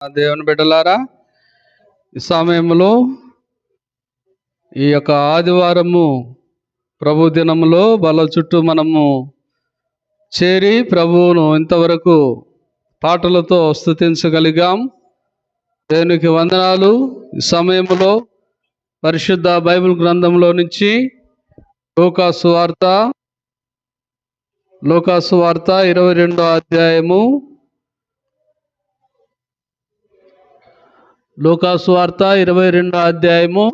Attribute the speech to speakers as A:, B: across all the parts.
A: దేవుని బిడ్డలారా, ఈ సమయంలో ఈ యొక్క ఆదివారము ప్రభు దినములో బల చుట్టూ మనము చేరి ప్రభువును ఇంతవరకు పాటలతో స్తుతించగలిగాం. దేవునికి వందనాలు. ఈ సమయంలో పరిశుద్ధ బైబిల్ గ్రంథంలో నుంచి లూకాసు వార్త 22వ అధ్యాయము, లూకాసు వార్త 22వ అధ్యాయము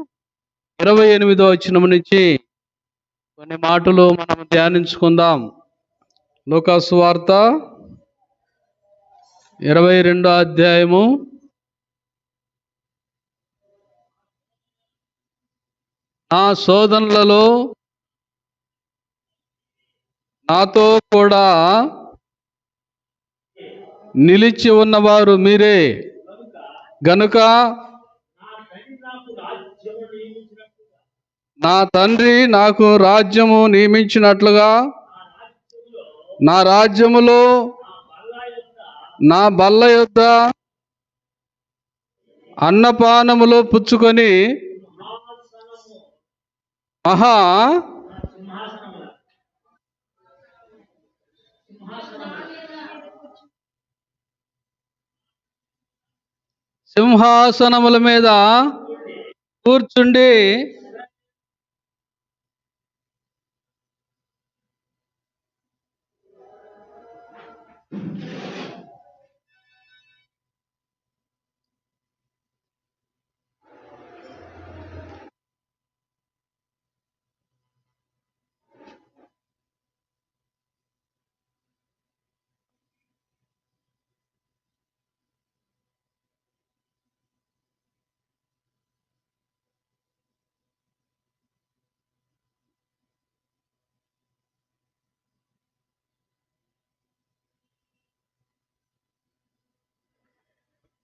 A: 28వ వచనం నుంచి కొన్ని మాటలు మనం ధ్యానించుకుందాం. లూకాసు వార్త 22వ అధ్యాయము నా శోధనలలో నాతో కూడా నిలిచి ఉన్నవారు మీరే గనుక నా తండ్రి నాకు రాజ్యము నియమించినట్లుగా నా రాజ్యములో నా బల్ల యొద్ద అన్నపానములు పుచ్చుకొని మహా సింహాసనముల మీద కూర్చుండి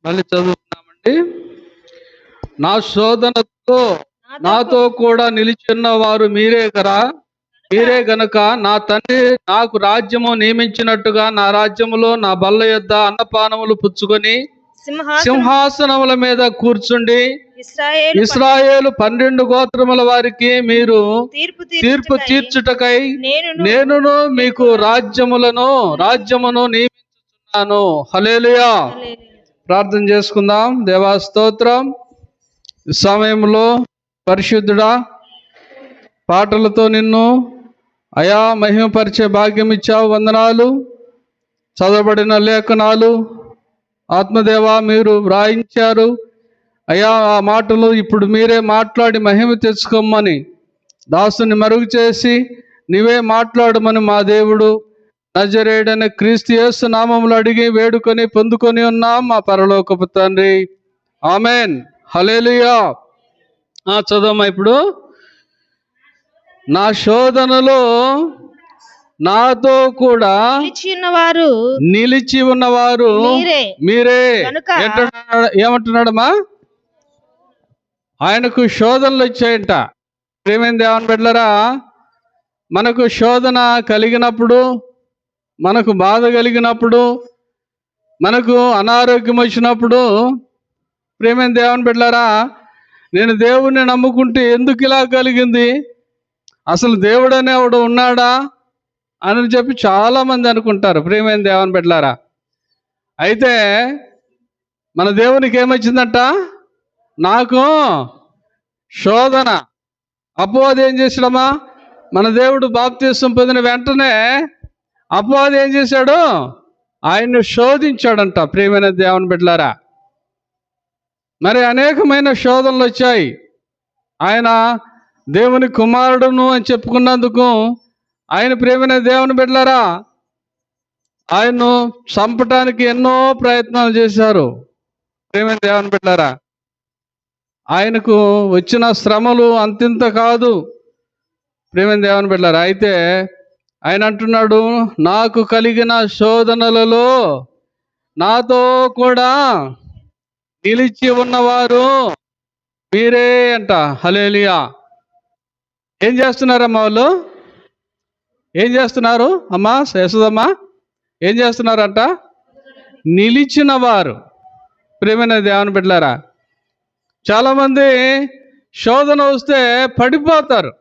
A: మళ్ళీ చదువుతున్నామండి. నా శోధనతో నాతో కూడా నిలిచిన వారు మీరే గనుక నా తండ్రి నాకు రాజ్యము నియమించినట్టుగా నా రాజ్యములో నా బల్ల యొద్ద అన్నపానములు పుచ్చుకొని సింహాసనముల మీద కూర్చుండి ఇశ్రాయేలు 12 గోత్రముల వారికి మీరు తీర్పు తీర్చుటకై నేనును మీకు రాజ్యమును నియమించుచున్నాను. హల్లెలూయా. ప్రార్థన చేసుకుందాం. దేవా స్తోత్రం. ఈ సమయంలో పరిశుద్ధుడా, పాటలతో నిన్ను అయా మహిమపరిచే భాగ్యం ఇచ్చావు. వందనాలు. చదవబడిన లేఖనాలు ఆత్మదేవా మీరు వ్రాయించారు అయా. ఆ మాటలు ఇప్పుడు మీరే మాట్లాడి మహిమ తెచ్చుకోమని దాసుని మరుగు చేసి నీవే మాట్లాడమని మా దేవుడు నజరేయుడైన క్రీస్తు యేసు నామములో అడిగి వేడుకొని పొందుకొని ఉన్నాం మా పరలోకపు తండ్రి. ఆమెన్. హల్లెలూయా. చదవమ్మా ఇప్పుడు. నా శోధనలో నాతో కూడా నిలిచి ఉన్నవారు మీరే. ఏమంటున్నాడమ్మా? ఆయనకు శోధనలు వచ్చాయంట. ప్రియమైన దేవుని బిడ్డలారా, మనకు శోధన కలిగినప్పుడు, మనకు బాధ కలిగినప్పుడు, మనకు అనారోగ్యం వచ్చినప్పుడు, ప్రియమైన దేవుని బిడ్డలారా, నేను దేవుణ్ణి నమ్ముకుంటే ఎందుకు ఇలా కలిగింది, అసలు దేవుడు అనేవాడు ఉన్నాడా అని చెప్పి చాలామంది అనుకుంటారు. ప్రియమైన దేవుని బిడ్డలారా, అయితే మన దేవునికి ఏమొచ్చిందంట? నాకు శోధన. అపవాది ఏం చేశాడమ్మా? మన దేవుడు బాప్తిసం పొందిన వెంటనే అపవాది ఏం చేశాడు? ఆయన్ని శోధించాడంట. ప్రియమైన దేవుని బిడ్డలారా, మరి అనేకమైన శోధనలు వచ్చాయి. ఆయన దేవుని కుమారుడును అని చెప్పుకున్నందుకు ఆయన, ప్రియమైన దేవుని బిడ్డలారా, ఆయన్ను చంపటానికి ఎన్నో ప్రయత్నాలు చేశారు. ప్రియమైన దేవుని బిడ్డలారా, ఆయనకు వచ్చిన శ్రమలు అంతింత కాదు. ప్రియమైన దేవుని బిడ్డలారా, అయితే ఆయన అంటున్నాడు, నాకు కలిగిన శోధనలలో నాతో కూడా నిలిచి ఉన్నవారు మీరే అంట. హల్లెలూయా. ఏం చేస్తున్నారమ్మా వాళ్ళు? ఏం చేస్తున్నారు అమ్మా? యశోదమ్మా ఏం చేస్తున్నారంట? నిలిచిన వారు. ప్రియమైన దేవుని బిడ్డలారా, చాలామంది శోధన వస్తే పడిపోతారు.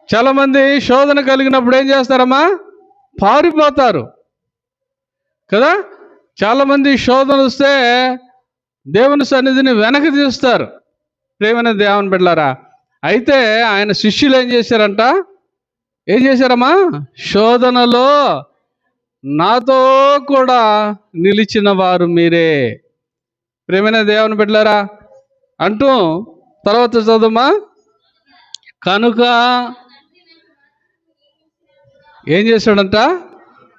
A: చాలామంది శోధన కలిగినప్పుడు ఏం చేస్తారమ్మా? పారిపోతారు కదా. చాలామంది శోధన వస్తే దేవుని సన్నిధిని వెనక్కి తీస్తారు. ప్రియమైన దేవుని బిడ్డలారా, అయితే ఆయన శిష్యులు ఏం చేశారంట? ఏం చేశారమ్మా? శోధనలో నాతో కూడా నిలిచిన వారు మీరే. ప్రియమైన దేవుని బిడ్డలారా అంటూ తర్వాత చదువుమా. కనుక ఏం చేశాడంట?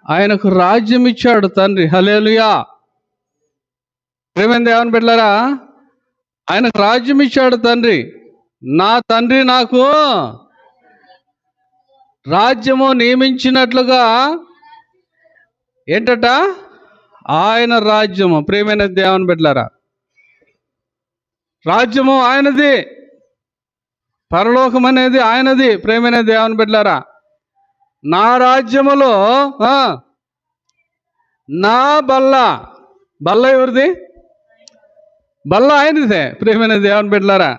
A: ఆయనకు రాజ్యం ఇచ్చాడు తండ్రి. హల్లెలూయా. ప్రియమైన దేవుని బిడ్డలారా, ఆయనకు రాజ్యం ఇచ్చాడు తండ్రి. నా తండ్రి నాకు రాజ్యము నియమించినట్లుగా ఏంటట? ఆయన రాజ్యము. ప్రియమైన దేవుని బిడ్డలారా, రాజ్యము ఆయనది, పరలోకం అనేది ఆయనది. ప్రియమైన దేవుని బిడ్డలారా, నా రాజ్యములో నా బల్ల ఎవరిది? బల్ల ఆయనదే. ప్రియమైన దేవుని బిడ్డలారా,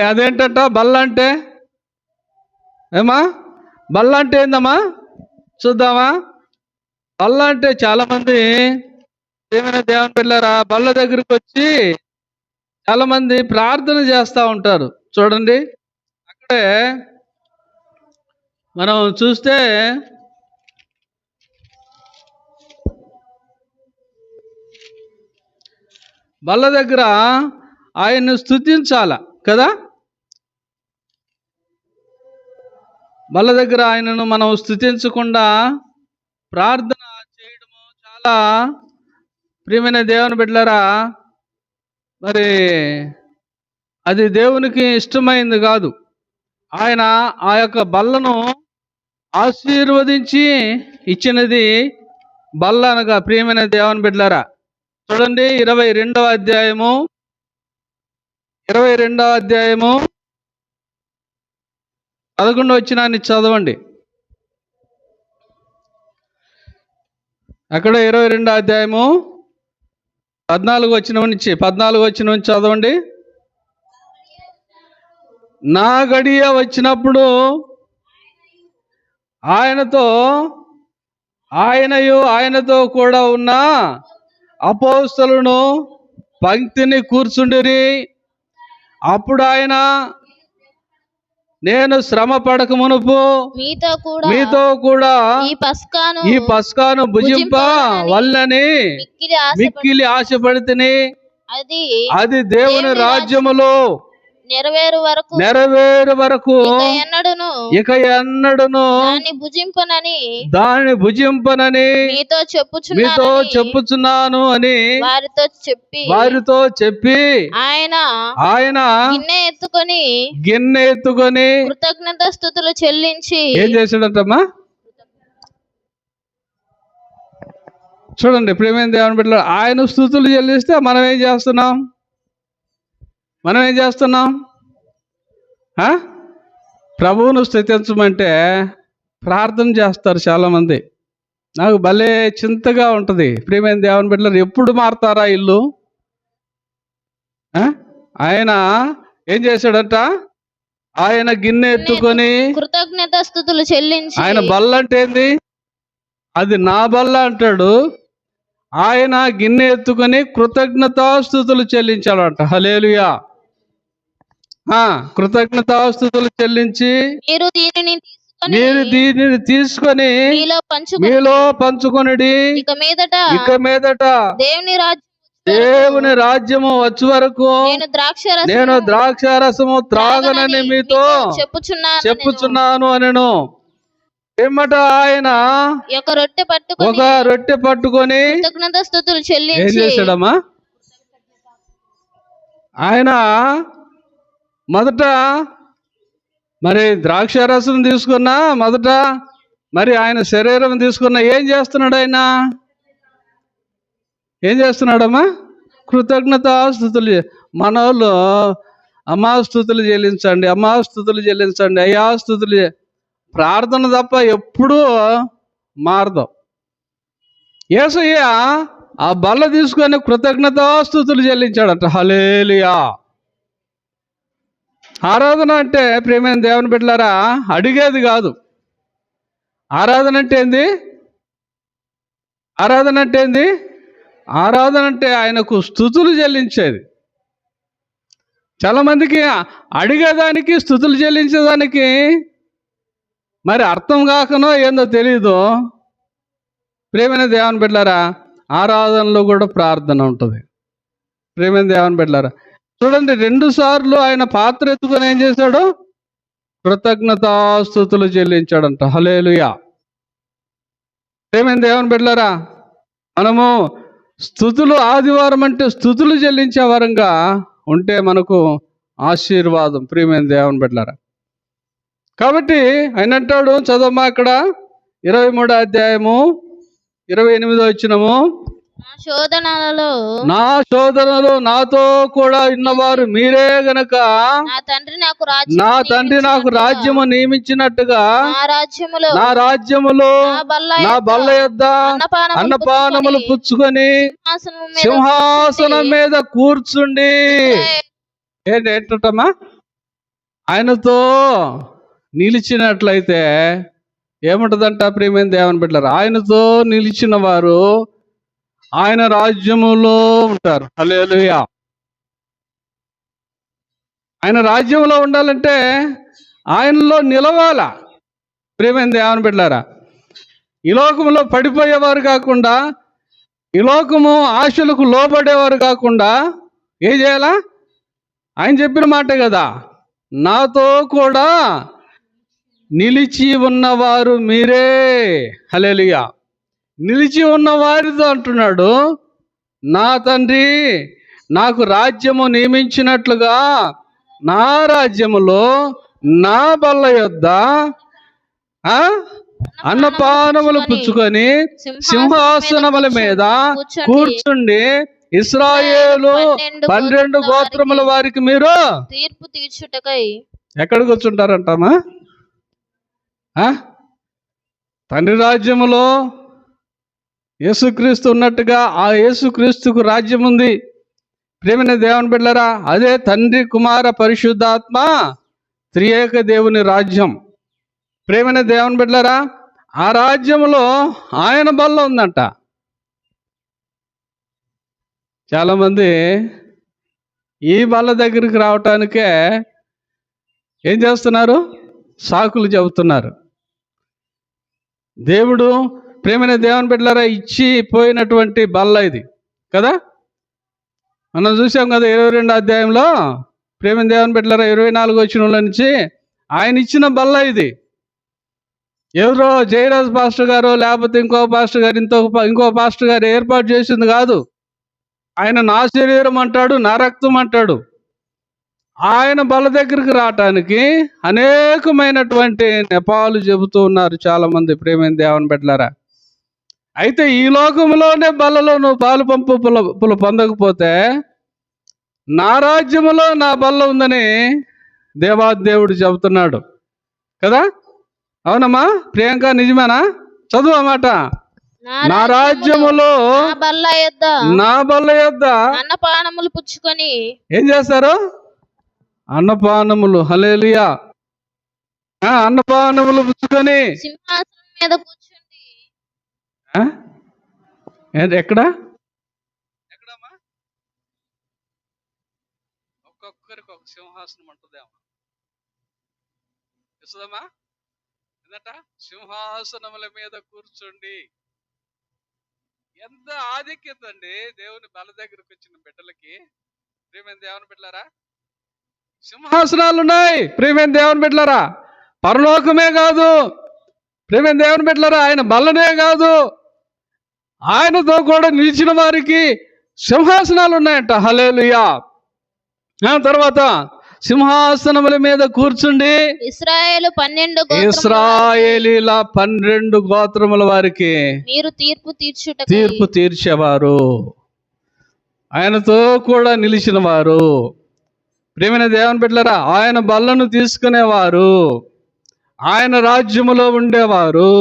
A: అదేంటంట బల్ల అంటే? ఏమా బల్ల అంటే ఏందమ్మా? చూద్దామా. బల్ల అంటే చాలామంది ప్రియమైన దేవుని బిడ్డలారా బల్ల దగ్గరికి వచ్చి చాలామంది ప్రార్థన చేస్తూ ఉంటారు. చూడండి, అక్కడే మనం చూస్తే బల్ల దగ్గర ఆయన్ను స్తుతించాల కదా. బల్ల దగ్గర ఆయనను మనం స్తుతించకుండా ప్రార్థన చేయడము చాలా ప్రియమైన దేవుని బిడ్డలారా మరి అది దేవునికి ఇష్టమైంది కాదు. ఆయన ఆ యొక్క బల్లను ఆశీర్వదించి ఇచ్చినది బల్ల అనగా. ప్రియమైన దేవుని బిడ్డలారా చూడండి, 22వ అధ్యాయము 11వ వచనాన్ని చదవండి. అక్కడ 22వ అధ్యాయము 14వ వచనం నుంచి చదవండి. నా గడియ వచ్చినప్పుడు ఆయనతో కూడా ఉన్న అపోస్తలును పంక్తిని కూర్చుండిరి. అప్పుడు ఆయన, నేను శ్రమ పడక మునుపు మీతో కూడా ఈ పస్కాను భుజింప వల్లని మిక్కిలి ఆశపడితిని. అది దేవుని రాజ్యములో నెరవేరు వరకు ఇక ఎన్నడును దానిని భుజింపనని మీతో చెప్పుచున్నాను అని వారితో చెప్పి ఆయన గిన్నె ఎత్తుకొని
B: కృతజ్ఞత స్తుతులు చెల్లించి
A: ఏం చేశాడంటమ్మా? చూడండి ప్రియమైన దేవుని బిడ్డలారా, ఆయన స్తుతులు చెల్లిస్తే మనం ఏం చేస్తున్నాం? ప్రభువును స్తుతించమంటే ప్రార్థన చేస్తారు చాలామంది. నాకు భలే చింతగా ఉంటుంది. ప్రియమైన దేవుని బిడ్డలారా, ఎప్పుడు మారుతారా ఇల్లు? ఆయన ఏం చేశాడంట? ఆయన గిన్నె ఎత్తుకొని
B: కృతజ్ఞత స్తుతులు చెల్లించి.
A: ఆయన బల్ల అంటే ఏంది? అది నా బల్ల అంటాడు. ఆయన గిన్నె ఎత్తుకొని కృతజ్ఞతాస్తుతులు చెల్లించాలంట. హల్లెలూయా. కృతజ్ఞతాస్తుతులు చెల్లించి మీరు దీనిని తీసుకొని మీలో పంచుకొనిడి. ఇక మీదట దేవుని రాజ్యము వచ్చే వరకు నేను ద్రాక్షారసము త్రాగనని మీతో చెప్పుచున్నాను అనెను. ఏమట? ఆయన ఒక రొట్టె పట్టుకొని
B: కృతజ్ఞతాస్తుతులు చెల్లించి
A: ఏం చేశాడమ్మా? ఆయన మొదట మరి ద్రాక్షారసం తీసుకున్నా, మొదట మరి ఆయన శరీరం తీసుకున్నా. ఏం చేస్తున్నాడమ్మా? కృతజ్ఞతాస్తుతులు. మన వాళ్ళు అమ్మాస్తుతులు చెల్లించండి, అయ్యాస్తుతులు. ప్రార్థన తప్ప ఎప్పుడూ మారదు. యేసయ్య ఆ బల్ల తీసుకొని కృతజ్ఞతాస్తుతులు చెల్లించాడంట. హల్లెలూయా. ఆరాధన అంటే ప్రియమైన దేవుని బిడ్డలారా అడిగేది కాదు. ఆరాధన అంటే ఏంది? ఆరాధన అంటే ఏంది? ఆరాధన అంటే ఆయనకు స్తుతులు చెల్లించేది. చాలా మందికి అడిగేదానికి స్తుతులు చెల్లించేదానికి మరి అర్థం కాకనో ఏందో తెలీదు. ప్రియమైన దేవుని బిడ్డలారా ఆరాధనలో కూడా ప్రార్థన ఉంటుంది. ప్రియమైన దేవుని బిడ్డలారా చూడండి, 2 సార్లు ఆయన పాత్ర ఎత్తుకొని ఏం చేశాడు? కృతజ్ఞతాస్తుతులు చెల్లించాడంట. హల్లెలూయా. ప్రియమైన దేవుని బిడ్డలారా మనము స్తుతులు, ఆదివారం అంటే స్తుతులు చెల్లించే వారంగా ఉంటే మనకు ఆశీర్వాదం. ప్రియమైన దేవుని బిడ్డలారా కాబట్టి ఆయన అంటాడు, చదవమ్మా అక్కడ 23వ అధ్యాయము 28వ వచనము, నా శోధనలో నాతో కూడా ఉన్నవారు మీరే గనక నా తండ్రి నాకు రాజ్యము నియమించినట్టుగా నా రాజ్యములో నా బల్ల యొద్ద అన్నపానములు పుచ్చుకొని సింహాసనం మీద కూర్చుండి ఏంటమ్మా ఆయనతో నిలిచినట్లయితే ఏముంటదంట? ప్రియమైన దేవుని బిడ్డలారా ఆయనతో నిలిచిన వారు ఆయన రాజ్యములో ఉంటారు. హల్లెలూయా. ఆయన రాజ్యంలో ఉండాలంటే ఆయనలో నిలవాల. ప్రియమైన దేవుని బిడ్డలారా ఈ లోకములో పడిపోయేవారు కాకుండా, ఈ లోకము ఆశలకు లోబడేవారు కాకుండా ఏం చేయాలా? ఆయన చెప్పిన మాటే కదా, నాతో కూడా నిలిచి ఉన్నవారు మీరే. హల్లెలూయా. నిలిచి ఉన్న వారితో అంటున్నాడు, నా తండ్రి నాకు రాజ్యము నియమించినట్లుగా నా రాజ్యములో నా బల్ల యొద్ద అన్నపానములు పుచ్చుకొని సింహాసనముల మీద కూర్చుండి ఇశ్రాయేలు 12 గోత్రముల వారికి మీరు
B: తీర్పు తీర్చుటకై
A: ఎక్కడ కూర్చుంటారంటమ్మా? తండ్రి రాజ్యములో యేసుక్రీస్తు ఉన్నట్టుగా ఆ యేసుక్రీస్తుకు రాజ్యం ఉంది. ప్రియమైన దేవుని బిడ్డలారా అదే తండ్రి, కుమార, పరిశుద్ధాత్మ త్రియేక దేవుని రాజ్యం. ప్రియమైన దేవుని బిడ్డలారా ఆ రాజ్యములో ఆయన బల్ల ఉందంట. చాలామంది ఈ బల్ల దగ్గరికి రావటానికే ఏం చేస్తున్నారు? సాకులు చెబుతున్నారు. దేవుడు ప్రేమైన దేవుని బిడ్డలారా ఇచ్చి పోయినటువంటి బల్ల ఇది కదా. మనం చూసాం కదా 22వ అధ్యాయంలో ప్రేమైన దేవుని బిడ్డలారా 24వ వచనంలో నుంచి ఆయన ఇచ్చిన బల్ల ఇది. ఎవరో జయరాజ్ పాస్టర్ గారు లేకపోతే ఇంకో పాస్టర్ గారు ఇంకో పాస్టర్ గారు ఏర్పాటు చేసింది కాదు. ఆయన నా శరీరం అంటాడు, నా రక్తం అంటాడు. ఆయన బల్ల దగ్గరికి రావటానికి అనేకమైనటువంటి నెపాలు చెబుతూ ఉన్నారు చాలామంది. ప్రేమైన దేవుని బిడ్డలారా అయితే ఈ లోకంలోనే బల్లలో నువ్వు పాలు పంపులు పొందకపోతే నా రాజ్యములో నా బల్ల ఉందని దేవాదేవుడు చెబుతున్నాడు కదా. అవునమ్మా ప్రియాంక, నిజమేనా? చదువు అన్నమాట. నా రాజ్యములో నా బల్ల యొద్ద
B: అన్నపానములు పుచ్చుకొని
A: ఏం చేస్తారు? అన్నపానములు. హల్లెలూయా. అన్నపానములు పుచ్చుకొని
B: సింహాసనం మీద కూర్చుండి
A: ఎక్కడమ్మా? ఒక్కొక్కరికి ఒక సింహాసనం అంటుందేమో ఇస్తుందమ్మా. ఏంటంట? సింహాసనముల మీద కూర్చోండి. ఎంత ఆధిక్యత అండి దేవుని బల దగ్గరకు వచ్చిన బిడ్డలకి. ప్రియమైన దేవుని బిడ్డలారా సింహాసనాలు ఉన్నాయి. ప్రియమైన దేవుని బిడ్డలారా పరలోకమే కాదు, ప్రియమైన దేవుని బిడ్డలారా ఆయన బల్లనే కాదు, ఆయనతో కూడా నిలిచిన వారికి సింహాసనాలు ఉన్నాయంట. హల్లెలూయా. తర్వాత సింహాసనముల మీద కూర్చుండి ఇశ్రాయేలీల 12 గోత్రముల వారికి
B: మీరు
A: తీర్పు తీర్చేవారు, ఆయనతో కూడా నిలిచిన వారు. ప్రియమైన దేవుని బిడ్డలారా ఆయన బల్లను తీసుకునేవారు, ఆయన రాజ్యములో ఉండేవారు.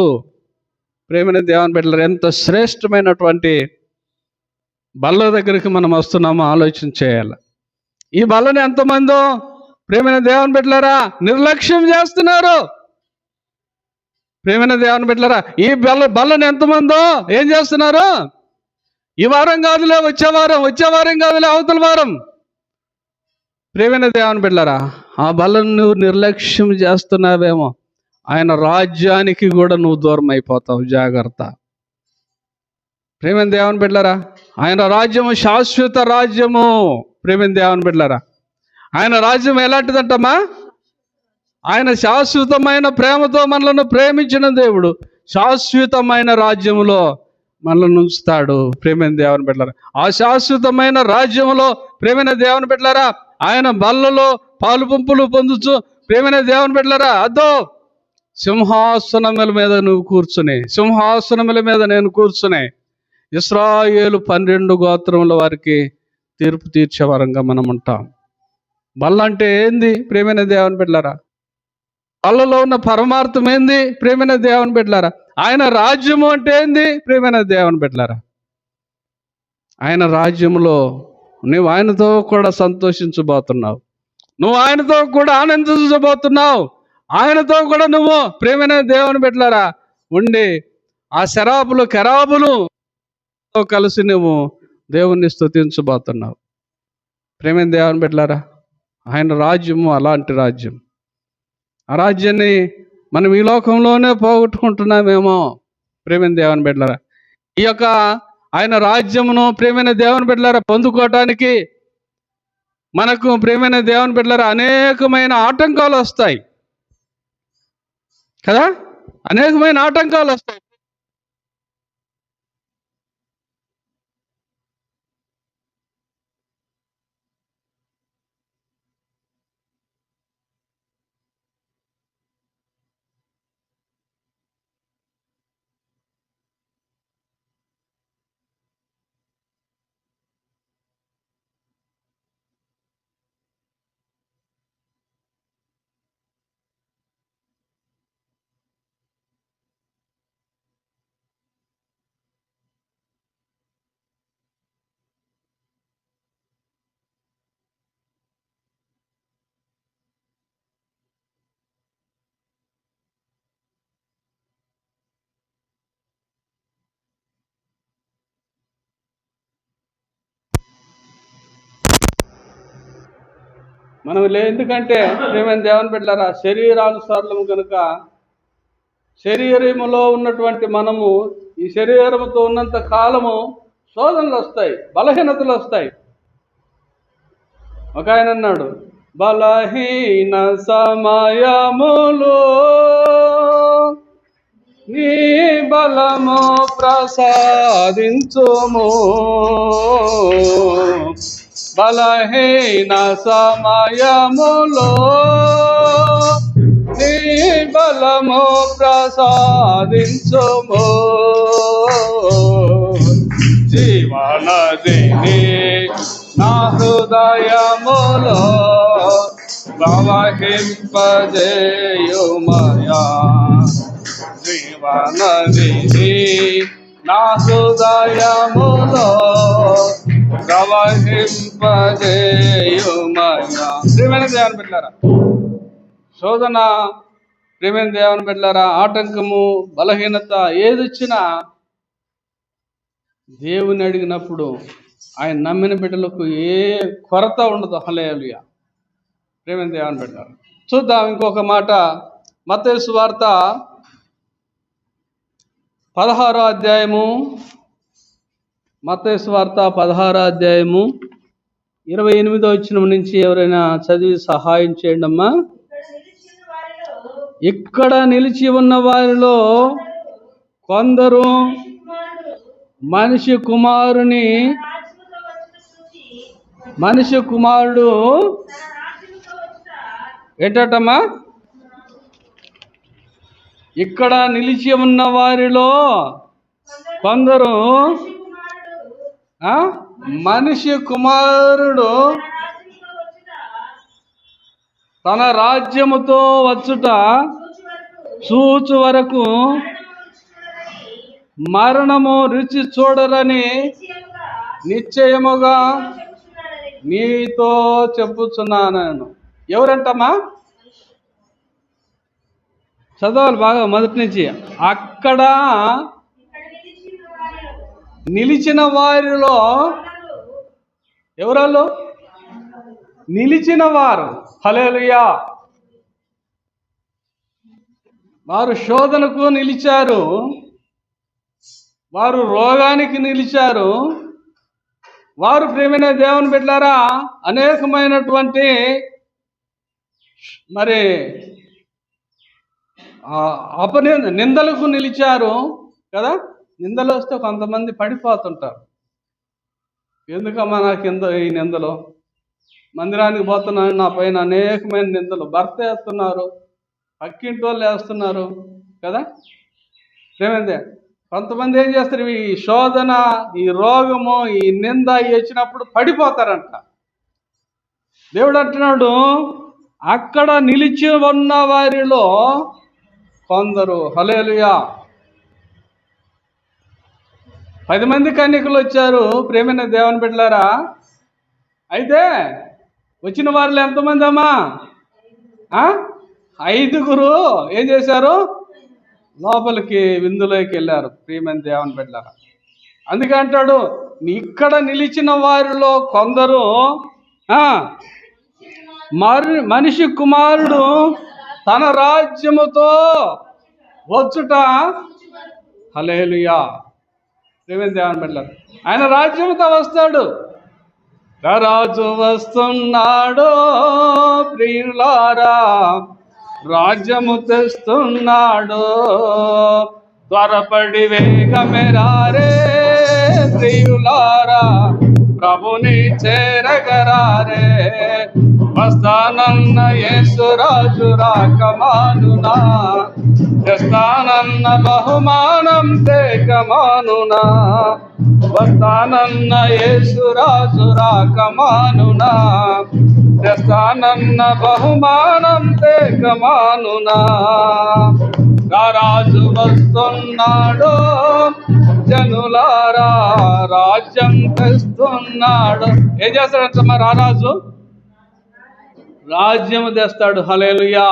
A: ప్రేమైన దేవుని బిడ్డలారా, ఎంత శ్రేష్టమైనటువంటి బల్ల దగ్గరికి మనం వస్తున్నామో ఆలోచన చేయాలి. ఈ బల్లని ఎంతమందో ప్రేమైన దేవుని బిడ్డలారా నిర్లక్ష్యం చేస్తున్నారు. ప్రేమైన దేవుని బిడ్డలారా, ఈ బల్లని ఎంతమందో ఏం చేస్తున్నారు? ఈ వారం కాదులే, వచ్చే వారం కాదులే, అవతల వారం. ప్రేమైన దేవుని బిడ్డలారా, ఆ బల్లను నువ్వు నిర్లక్ష్యం చేస్తున్నావేమో, ఆయన రాజ్యానికి కూడా నువ్వు దూరం అయిపోతావు. జాగ్రత్త. ప్రేమైన దేవుని బిడ్డలారా, ఆయన రాజ్యము శాశ్వత రాజ్యము. ప్రేమైన దేవుని బిడ్డలారా, ఆయన రాజ్యం ఎలాంటిదంటమ్మా? ఆయన శాశ్వతమైన ప్రేమతో మనలను ప్రేమించిన దేవుడు శాశ్వతమైన రాజ్యములో మనల్ని ఉంచుతాడు. ప్రేమైన దేవుని బిడ్డలారా, ఆ శాశ్వతమైన రాజ్యములో ప్రేమైన దేవుని బిడ్డలారా ఆయన బల్లలో పాలు పంపులు పొందుచు ప్రేమైన దేవుని బిడ్డలారా అదో సింహాసనముల మీద నువ్వు కూర్చుని, సింహాసనముల మీద నేను కూర్చుని ఇశ్రాయేలు 12 గోత్రముల వారికి తీర్పు తీర్చే వరంగా మనం ఉంటాం. బల్ల అంటే ఏంది ప్రేమైన దేవుని బిడ్డలారా? బల్లలో ఉన్న పరమార్థం ఏంది ప్రేమైన దేవుని బిడ్డలారా? ఆయన రాజ్యము అంటే ఏంది ప్రేమైన దేవుని బిడ్డలారా? ఆయన రాజ్యములో నువ్వు ఆయనతో కూడా సంతోషించబోతున్నావు, నువ్వు ఆయనతో కూడా ఆనందించబోతున్నావు, ఆయనతో కూడా నువ్వు ప్రేమైన దేవుని బిడ్డలారా ఉండి ఆ శరాబులు కెరాబులు కలిసి నువ్వు దేవుణ్ణి స్తుతించబోతున్నావు. ప్రేమైన దేవుని బిడ్డలారా, ఆయన రాజ్యము అలాంటి రాజ్యం. ఆ రాజ్యాన్ని మనం ఈ లోకంలోనే పోగొట్టుకుంటున్నామేమో. ప్రేమైన దేవుని బిడ్డలారా, ఈ యొక్క ఆయన రాజ్యమును ప్రేమైన దేవుని బిడ్డలారా పొందుకోవటానికి మనకు ప్రేమైన దేవుని బిడ్డలారా అనేకమైన ఆటంకాలు వస్తాయి కదా, అనేకమైన ఆటంకాలు వస్తాయి. మనం ఎందుకంటే ప్రేమైన దేవుని బిడ్డలారా శరీరానుసారులము కనుక శరీరములో ఉన్నటువంటి మనము ఈ శరీరముతో ఉన్నంత కాలము శోధనలు వస్తాయి, బలహీనతలు వస్తాయి. ఒక ఆయన అన్నాడు, బలహీన సమయములో నీ బలము ప్రసాదించుము, బలహీన సమయములో నీ బలము ప్రసాదించుము, జీవనదిని నా హృదయములో ప్రవహింపజేయుమయా, జీవనదిని నా హృదయములో ప్రవహింపజేయుమయా. ప్రియమైన దేవుని బిడ్డలారా, శోధన ప్రియమైన దేవుని బిడ్డలారా ఆటంకము బలహీనత ఏదొచ్చినా దేవుని అడిగినప్పుడు ఆయన నమ్మిన బిడ్డలకు ఏ కొరత ఉండదు. హల్లెలూయా. ప్రియమైన దేవుని బిడ్డలారా చూద్దాం ఇంకొక మాట. మత్తయి సువార్త 16వ అధ్యాయము, మత్తయి సువార్త 16వ అధ్యాయము 28వ వచనం నుంచి ఎవరైనా చదివి సహాయం చేయండి అమ్మా. ఇక్కడ నిలిచి ఉన్న వారిలో కొందరు మనిషి కుమారుడు ఏంటమ్మా? ఇక్కడ నిలిచి ఉన్న వారిలో కొందరు మనిషి కుమారుడు తన రాజ్యముతో వచ్చుట చూచు వరకు మరణము రుచి చూడరని నిశ్చయముగా నీతో చెప్పుచున్నాను. ఎవరంటమ్మా? చదవాలి బాగా మొదటి నుంచి. అక్కడ నిలిచిన వారిలో ఎవరాళ్ళు? నిలిచిన వారు. హల్లెలూయా. వారు శోధనకు నిలిచారు, వారు రోగానికి నిలిచారు, వారు ప్రేమైన దేవుని బిడ్డలారా అనేకమైనటువంటి మరి నిందలకు నిలిచారు కదా. నిందలు వస్తే కొంతమంది పడిపోతుంటారు. ఎందుకమ్మా నాకు ఈ నిందలు? మందిరానికి పోతున్నాను, నా పైన అనేకమైన నిందలు. భర్త వేస్తున్నారు, పక్కింటి వాళ్ళు వేస్తున్నారు కదా. ఏమైంది? కొంతమంది ఏం చేస్తారు? ఈ శోధన, ఈ రోగము, ఈ నింద వచ్చినప్పుడు పడిపోతారంట. దేవుడు అంటున్నాడు, అక్కడ నిలిచి ఉన్న వారిలో కొందరు. హల్లెలూయా. 10 మంది కన్యకులు వచ్చారు ప్రేమైన దేవుని బిడ్డలారా. అయితే వచ్చిన వారిలో ఎంతమంది అమ్మా? 5గురు ఏం చేశారు? లోపలికి విందులోకి వెళ్ళారు ప్రియమైన దేవుని బిడ్డలారా. అందుకే అంటాడు, ఇక్కడ నిలిచిన వారిలో కొందరు మనిషి కుమారుడు తన రాజ్యముతో వచ్చుట. హల్లెలూయా. ప్రియమైన దేవుని బిడ్డలారా, ఆయన రాజ్యముతో వస్తాడు. రాజు వస్తున్నాడు ప్రియులారా, రాజ్యము తెస్తున్నాడు. త్వరపడి వేగమెరారే ప్రియులారా, ప్రభుని చేరగరారే. వస్తానన్న యేసురాజు రాకమానునా, తెస్తానన్న బహుమానం తేకమానునా. వస్తానన్న యేసురాజు రాకమానునా, తెస్తానన్న బహుమానం తేకమానునా. రాజు వస్తున్నాడు జనులారా, రాజ్యం తెస్తున్నాడు. ఏం చేస్తాడంట మరి ఆ రాజు? రాజ్యము తెస్తాడు. హల్లెలూయా.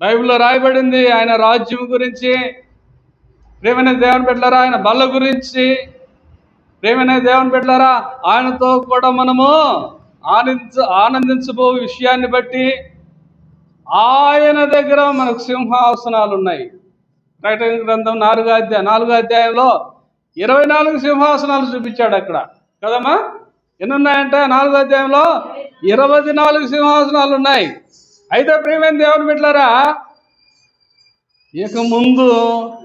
A: బైబిల్లో రాయబడింది ఆయన రాజ్యం గురించి. ప్రేమైన దేవుని బిడ్డలారా, ఆయన బల్ల గురించి. ప్రేమైన దేవుని బిడ్డలారా, ఆయనతో కూడా మనము ఆనందించబో విషయాన్ని బట్టి ఆయన దగ్గర మనకు సింహాసనాలు ఉన్నాయి. ప్రకటన గ్రంథం 4వ అధ్యాయంలో 24 సింహాసనాలు చూపించాడు అక్కడ కదమ్మా. ఎన్ని ఉన్నాయంటే 4వ అధ్యాయంలో 24 సింహాసనాలు ఉన్నాయి. అయితే ప్రియమైన దేవుని బిడ్డలారా, ఇక ముందు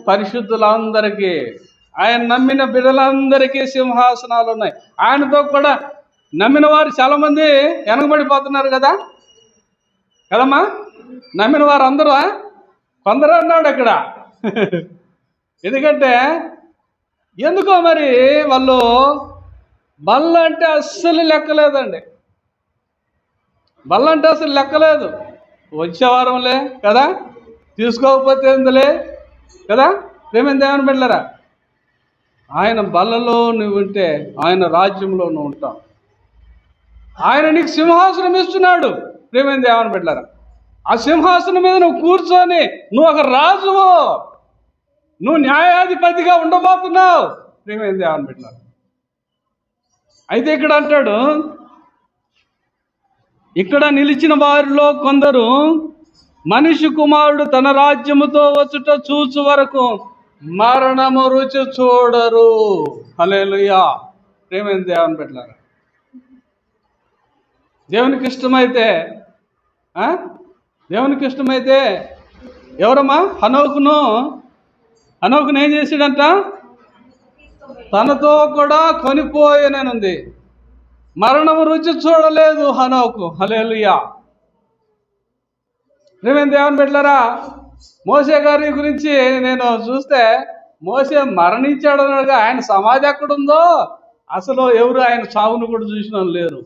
A: పరిశుద్ధులందరికీ, ఆయన నమ్మిన బిడ్డలందరికీ సింహాసనాలు ఉన్నాయి. ఆయనతో కూడా నమ్మిన వారు చాలా మంది వెనకబడిపోతున్నారు కదా కదమ్మా. నమ్మిన వారు అందరూ కొందరు అన్నాడు అక్కడ. ఎందుకంటే ఎందుకో మరి వాళ్ళు బల్ల అంటే అస్సలు లెక్కలేదండి. బల్ల అంటే అసలు లెక్కలేదు. వచ్చేవారంలే కదా, తీసుకోకపోతే ఎందులే కదా. ప్రేమైన దేవుని బిడ్డలారా, ఆయన బల్లలో నువ్వు ఉంటే ఆయన రాజ్యంలో నువ్వు ఉంటావు. ఆయన నీకు సింహాసనం ఇస్తున్నాడు ప్రేమైన దేవుని బిడ్డలారా. ఆ సింహాసనం మీద నువ్వు కూర్చొని నువ్వు ఒక రాజువు, నువ్వు న్యాయాధిపతిగా ఉండబోతున్నావు ప్రియమైన దేవుని బిడ్డలారా. అయితే ఇక్కడ అంటాడు, ఇక్కడ నిలిచిన వారిలో కొందరు మనిషి కుమారుడు తన రాజ్యముతో వచ్చుట చూచు వరకు మరణము రుచి చూడరు. హల్లెలూయా. ప్రియమైన దేవుని బిడ్డలారా, దేవునికి ఇష్టమైతే ఎవరమ్మా? హనోకును ఏం చేశాడంట? తనతో కూడా కొనిపోయేననుంది. మరణము రుచి చూడలేదు హనోకు. హల్లెలూయా. ప్రియమైన దేవుని బిడ్డలారా, మోసే గారి గురించి నేను చూస్తే మోసే మరణించాడు అనగా ఆయన సమాధి ఎక్కడుందో అసలు ఎవరు ఆయన చావును కూడా చూసిన లేరు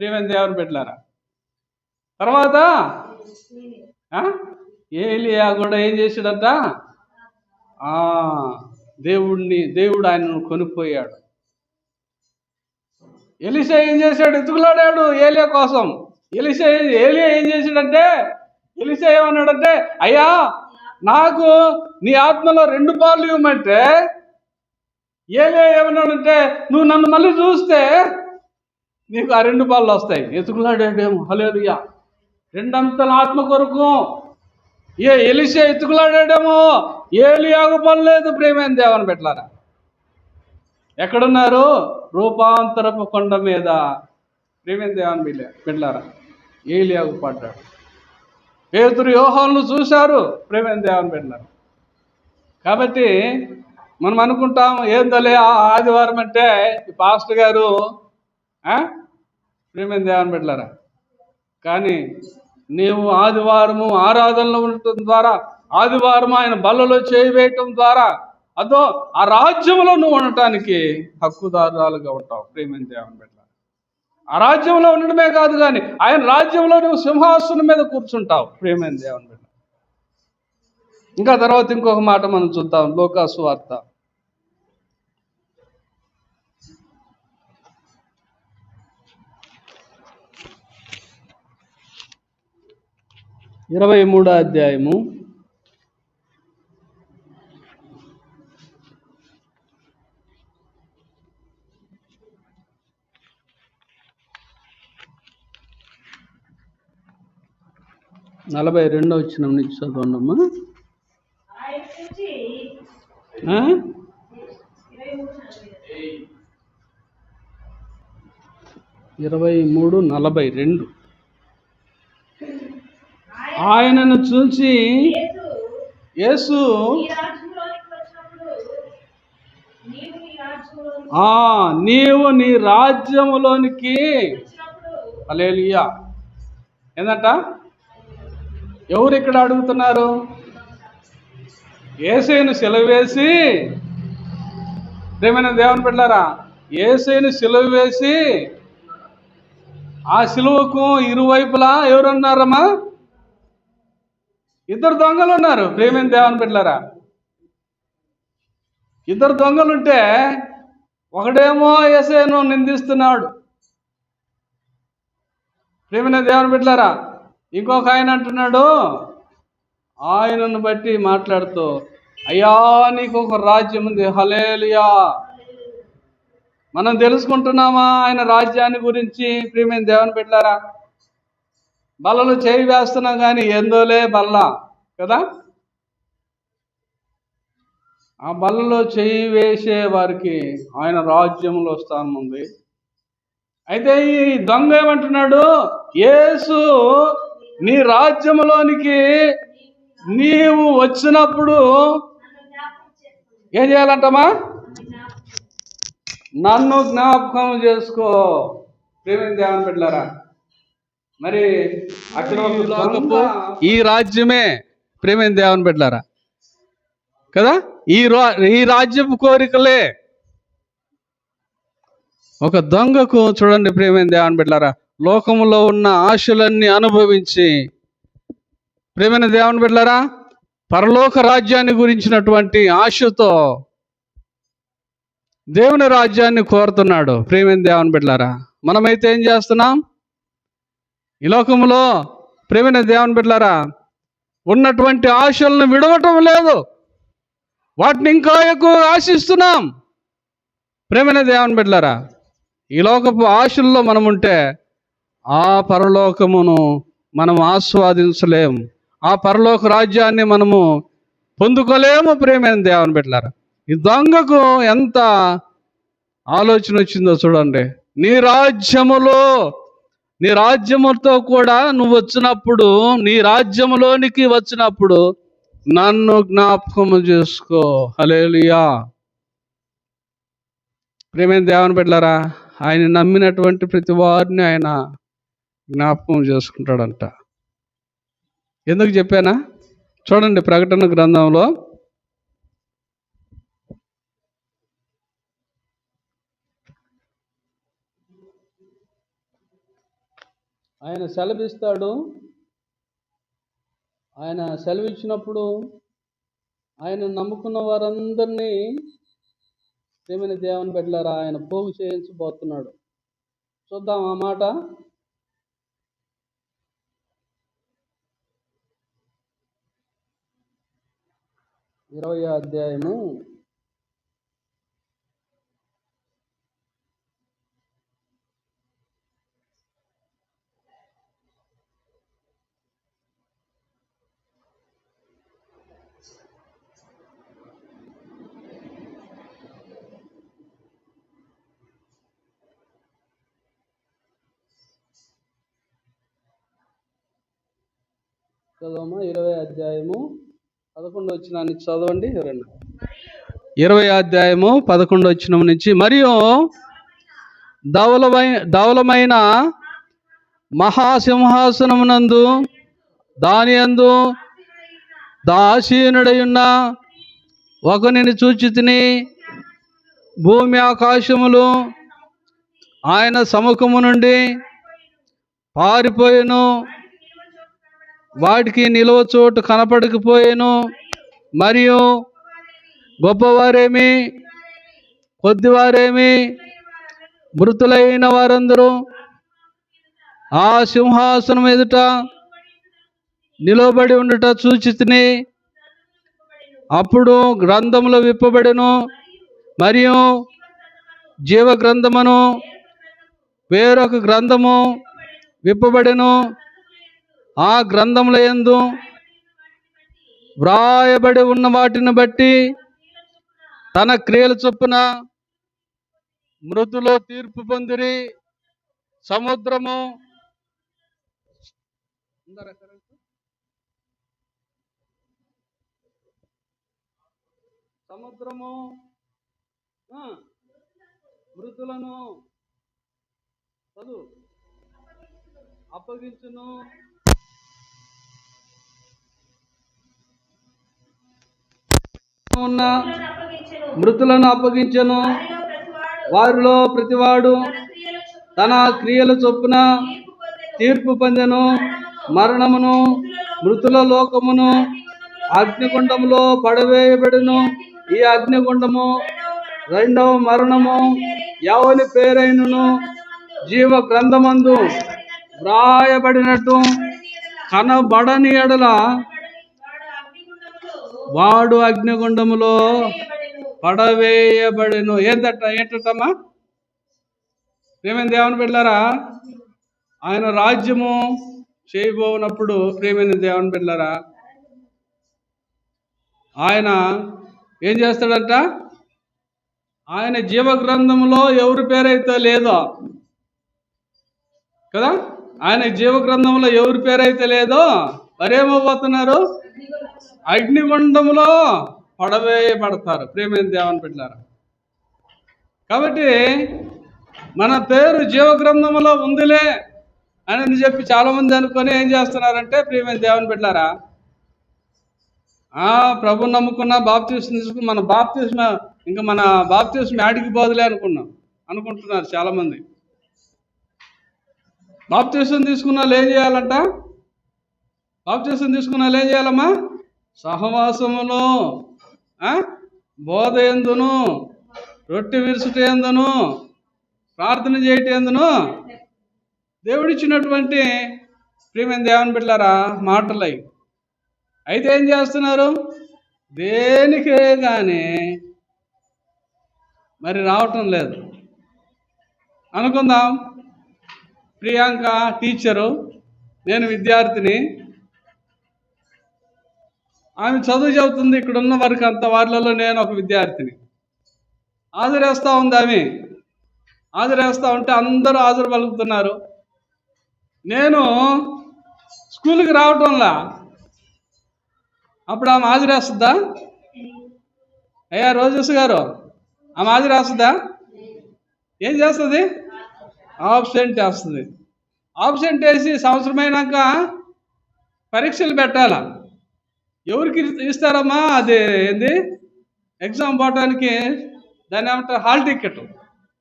A: ప్రియమైన దేవుని బిడ్డలారా. తర్వాత ఏలియా కూడా ఏం చేశాడంట? దేవుడు ఆయనను కొనిపోయాడు. ఎలీషా ఏం చేశాడు? ఎతుకులాడాడు ఏలియా కోసం. ఏలియా ఏం చేశాడంటే, ఎలీషా ఏమన్నాడంటే, అయ్యా నాకు నీ ఆత్మలో 2 పాలు ఇవ్వమంటే, ఏలియా ఏమన్నాడంటే, నువ్వు నన్ను మళ్ళీ చూస్తే నీకు ఆ 2 పాలు వస్తాయి. ఎతుకులాడాడేమో, హల్లెలూయా, 2 అంతల ఆత్మ కొరకు ఎలీషా ఎతుకులాడాడేమో, ఏలియాకు పని లేదు. ప్రేమైన దేవుని బిడ్డలారా, ఎక్కడున్నారు? రూపాంతరపు కొండ మీద ప్రేమైన దేవుని బిడ్డలారా ఏలియాకు పడ్డాడు. పేతురు యోహానులు చూశారు ప్రేమైన దేవుని బిడ్డలారా. కాబట్టి మనం అనుకుంటాం, ఏందలే ఆదివారం అంటే పాస్టర్ గారు ప్రేమైన దేవుని బిడ్డలారా. కానీ నీవు ఆదివారము ఆరాధనలో ఉండటం ద్వారా, ఆదివారం ఆయన బల్లలో చేయవేయటం ద్వారా అదో ఆ రాజ్యంలో నువ్వు ఉండటానికి హక్కుదారులుగా ఉంటావు ప్రేమైన దేవుని బిడ్డ. ఆ రాజ్యంలో ఉండడమే కాదు, కానీ ఆయన రాజ్యంలో నువ్వు సింహాసనం మీద కూర్చుంటావు ప్రేమైన దేవుని బిడ్డ. ఇంకా తర్వాత ఇంకొక మాట మనం చూద్దాం. లూకా సువార్త 23వ అధ్యాయము 42వ వచనం నుంచి చదవండమ్మా. 23:42. ఆయనను చూసి యేసు నీవు నీ రాజ్యములోనికి, హల్లెలూయా, ఏందంట? ఎవరు ఇక్కడ అడుగుతున్నారు? యేసును సిలువ వేసి, ప్రేమైన దేవుని బిడ్డలారా, యేసును సిలువ వేసి ఆ సిలువకు ఇరువైపులా ఎవరున్నారమ్మా? 2 దొంగలు ఉన్నారు ప్రేమైన దేవుని బిడ్డలారా. 2 దొంగలుంటే ఒకడేమో యేసును నిందిస్తున్నాడు ప్రేమైన దేవుని బిడ్డలారా. ఇంకొక ఆయన అంటున్నాడు, ఆయనను బట్టి మాట్లాడుతూ, అయ్యా నీకు ఒక రాజ్యం ఉంది, హల్లెలూయా. మనం తెలుసుకుంటున్నామా ఆయన రాజ్యాన్ని గురించి ప్రియమైన దేవుని బిడ్డలారా? బల్లలు చేయి వేస్తున్నాం కానీ ఏందోలే బల్ల కదా. ఆ బల్లలో చేయి వేసే వారికి ఆయన రాజ్యంలో స్థానం ఉంది. అయితే ఈ దొంగ ఏమంటున్నాడు? యేసు నీ రాజ్యంలోనికి నీవు వచ్చినప్పుడు ఏం చేయాలంటమా? నన్ను జ్ఞాపకం చేసుకో ప్రేమైన దేవుని బిడ్డలారా. మరి అక్కడ ఈ రాజ్యమే ప్రేమైన దేవుని బిడ్డలారా కదా. ఈ రాజ్యపు కోరికలే ఒక దొంగకు, చూడండి ప్రేమైన దేవుని బిడ్డలారా, లోకములో ఉన్న ఆశలన్నీ అనుభవించి ప్రేమైన దేవుని బిడ్డలారా పరలోక రాజ్యాన్ని గురించినటువంటి ఆశతో దేవుని రాజ్యాన్ని కోరుతున్నాడు ప్రేమైన దేవుని బిడ్డలారా. మనమైతే ఏం చేస్తున్నాం? ఈ లోకములో ప్రేమైన దేవుని బిడ్డలారా ఉన్నటువంటి ఆశలను విడవటం లేదు, వాటిని ఇంకా ఎక్కువ ఆశిస్తున్నాం ప్రేమైన దేవుని బిడ్డలారా. ఈ లోకపు ఆశల్లో మనం ఉంటే ఆ పరలోకమును మనం ఆస్వాదించలేము, ఆ పరలోక రాజ్యాన్ని మనము పొందుకోలేము ప్రేమైన దేవుని బిడ్డలారా. ఈ దొంగకు ఎంత ఆలోచన వచ్చిందో చూడండి. నీ రాజ్యముతో కూడా నువ్వు వచ్చినప్పుడు, నీ రాజ్యములోనికి వచ్చినప్పుడు నన్ను జ్ఞాపకము చేసుకో, హల్లెలూయా. ప్రేమైన దేవుని బిడ్డలారా, ఆయన నమ్మినటువంటి ప్రతి వారిని ఆయన జ్ఞాపకం చేసుకుంటాడంట. ఎందుకు చెప్పానా? చూడండి ప్రకటన గ్రంథంలో ఆయన సెలవిస్తాడు. ఆయన సెలవిచ్చినప్పుడు ఆయన నమ్ముకున్న వారందరినీ ప్రేమైన దేవుని బిడ్డలారా ఆయన పోగు చేయించబోతున్నాడు. చూద్దాం ఆ మాట. 20వ అధ్యాయము 20వ అధ్యాయము 11వ వచనాన్ని చదవండి. 20వ అధ్యాయము 11వ వచనం నుంచి, మరియు ధవలమైన మహాసింహాసనమునందు దాని యందు దాసీనుడయున్న ఒకనిని చూచితిని. భూమి ఆకాశములు ఆయన సముఖము నుండి పారిపోయెను, వాటికి నిలువ చోటు కనపడకపోయేను. మరియు గొప్పవారేమి కొద్దివారేమి మృతులైన వారందరూ ఆ సింహాసనం ఎదుట నిలబడి ఉండుట చూచితిని. అప్పుడు గ్రంథములు విప్పబడెను, మరియు జీవ గ్రంథమును వేరొక గ్రంథము విప్పబడెను. ఆ గ్రంథముల యందు వ్రాయబడి ఉన్న వాటిని బట్టి తన క్రియల చొప్పున మృతులు తీర్పు పొందిరి. సముద్రము మృతులను అప్పగించును. ఉన్న మృతులను అప్పగించెను. వారిలో ప్రతివాడు తన క్రియల చొప్పున తీర్పు పొందెను. మరణమును మృతుల లోకమును అగ్నిగుండములో పడవేయబడెను. ఈ అగ్నిగుండము రెండవ మరణము. ఎవని పేరైనను జీవ గ్రంథమందు వ్రాయబడినట్టు కనబడని ఎడల వాడు అగ్నిగుండములో పడవేయబడెను. ఏంటమ్మా? ప్రేమైన దేవుని బిడ్డలారా, ఆయన రాజ్యము చేయబోనప్పుడు ప్రేమైన దేవుని బిడ్డలారా ఆయన ఏం చేస్తాడంట? ఆయన జీవ గ్రంథంలో ఎవరి పేరైతే లేదో కదా, ఆయన జీవ గ్రంథంలో ఎవరి పేరైతే లేదో మరేమోపోతున్నారు? అగ్నిగుండంలో పడవేయబడతారు. ప్రేమైన దేవుని బిడ్డలారా, కాబట్టి మన పేరు జీవ గ్రంథంలో ఉందిలే అని చెప్పి చాలామంది అనుకొని ఏం చేస్తున్నారంటే, ప్రేమైన దేవుని బిడ్డలారా, ప్రభు నమ్ముకున్న బాప్తిస్మం తీసుకుని మన బాప్తిస్మం యాడికి పోదులే అనుకుంటున్నారు చాలామంది. బాప్తిస్మం తీసుకున్న వాళ్ళు ఏం చేయాలంట? బాప్తిస్మం తీసుకున్న వాళ్ళు ఏం చేయాలమ్మా? సహవాసమును, బోధ ఎందును, రొట్టె విరుచుట ఎందును, ప్రార్థన చేయట ఎందును దేవుడిచ్చినటువంటి ప్రియమైన దేవుని బిడ్డలారా మాటలై. అయితే ఏం చేస్తున్నారు? దేనికే కానీ మరి రావటం లేదు. అనుకుందాం, ప్రియాంక టీచరు, నేను విద్యార్థిని. ఆమె చదువు చదువుతుంది. ఇక్కడ ఉన్న వరకు అంత వారిలో నేను ఒక విద్యార్థిని. హాజరేస్తూ ఉంది. ఆమె హాజరేస్తూ ఉంటే అందరూ హాజరు పలుకుతున్నారు. నేను స్కూల్కి రావటంలా. అప్పుడు ఆమె హాజరేస్తుందా? అయ్యా రోజెస్ గారు, ఆమె హాజరేస్తుందా? ఏం చేస్తుంది? ఆబ్సెంట్ వేస్తుంది. ఆబ్సెంట్ వేసి సంవత్సరం అయినాక పరీక్షలు పెట్టాలా? ఎవరికి ఇస్తారమ్మా? అది ఏంది, ఎగ్జామ్ పోవటానికి దాన్ని ఏమంటారు? Hall ticket.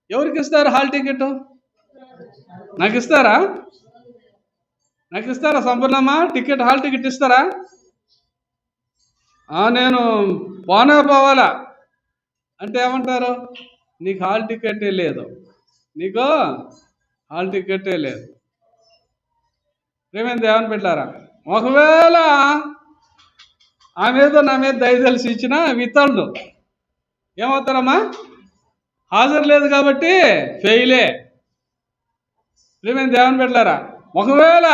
A: ఎవరికి ఇస్తారు హాల్ టికెట్? నాకు ఇస్తారా? సంపూర్ణమ్మా టికెట్, హాల్ టికెట్ ఇస్తారా? నేను పోనే పోవాలా అంటే ఏమంటారు? నీకు హాల్ టికెటే లేదు, నీకు హాల్ టికెటే లేదు. ప్రేమైన దేవుని బిడ్డలారా, ఒకవేళ ఆమె ఏదో నా మీద దయ తెలిసి ఇచ్చిన విత్తళ్ళు ఏమవుతారమ్మా? హాజరు లేదు కాబట్టి ఫెయిలే. ప్రేమైన దేవుని బిడ్డలారా, ఒకవేళ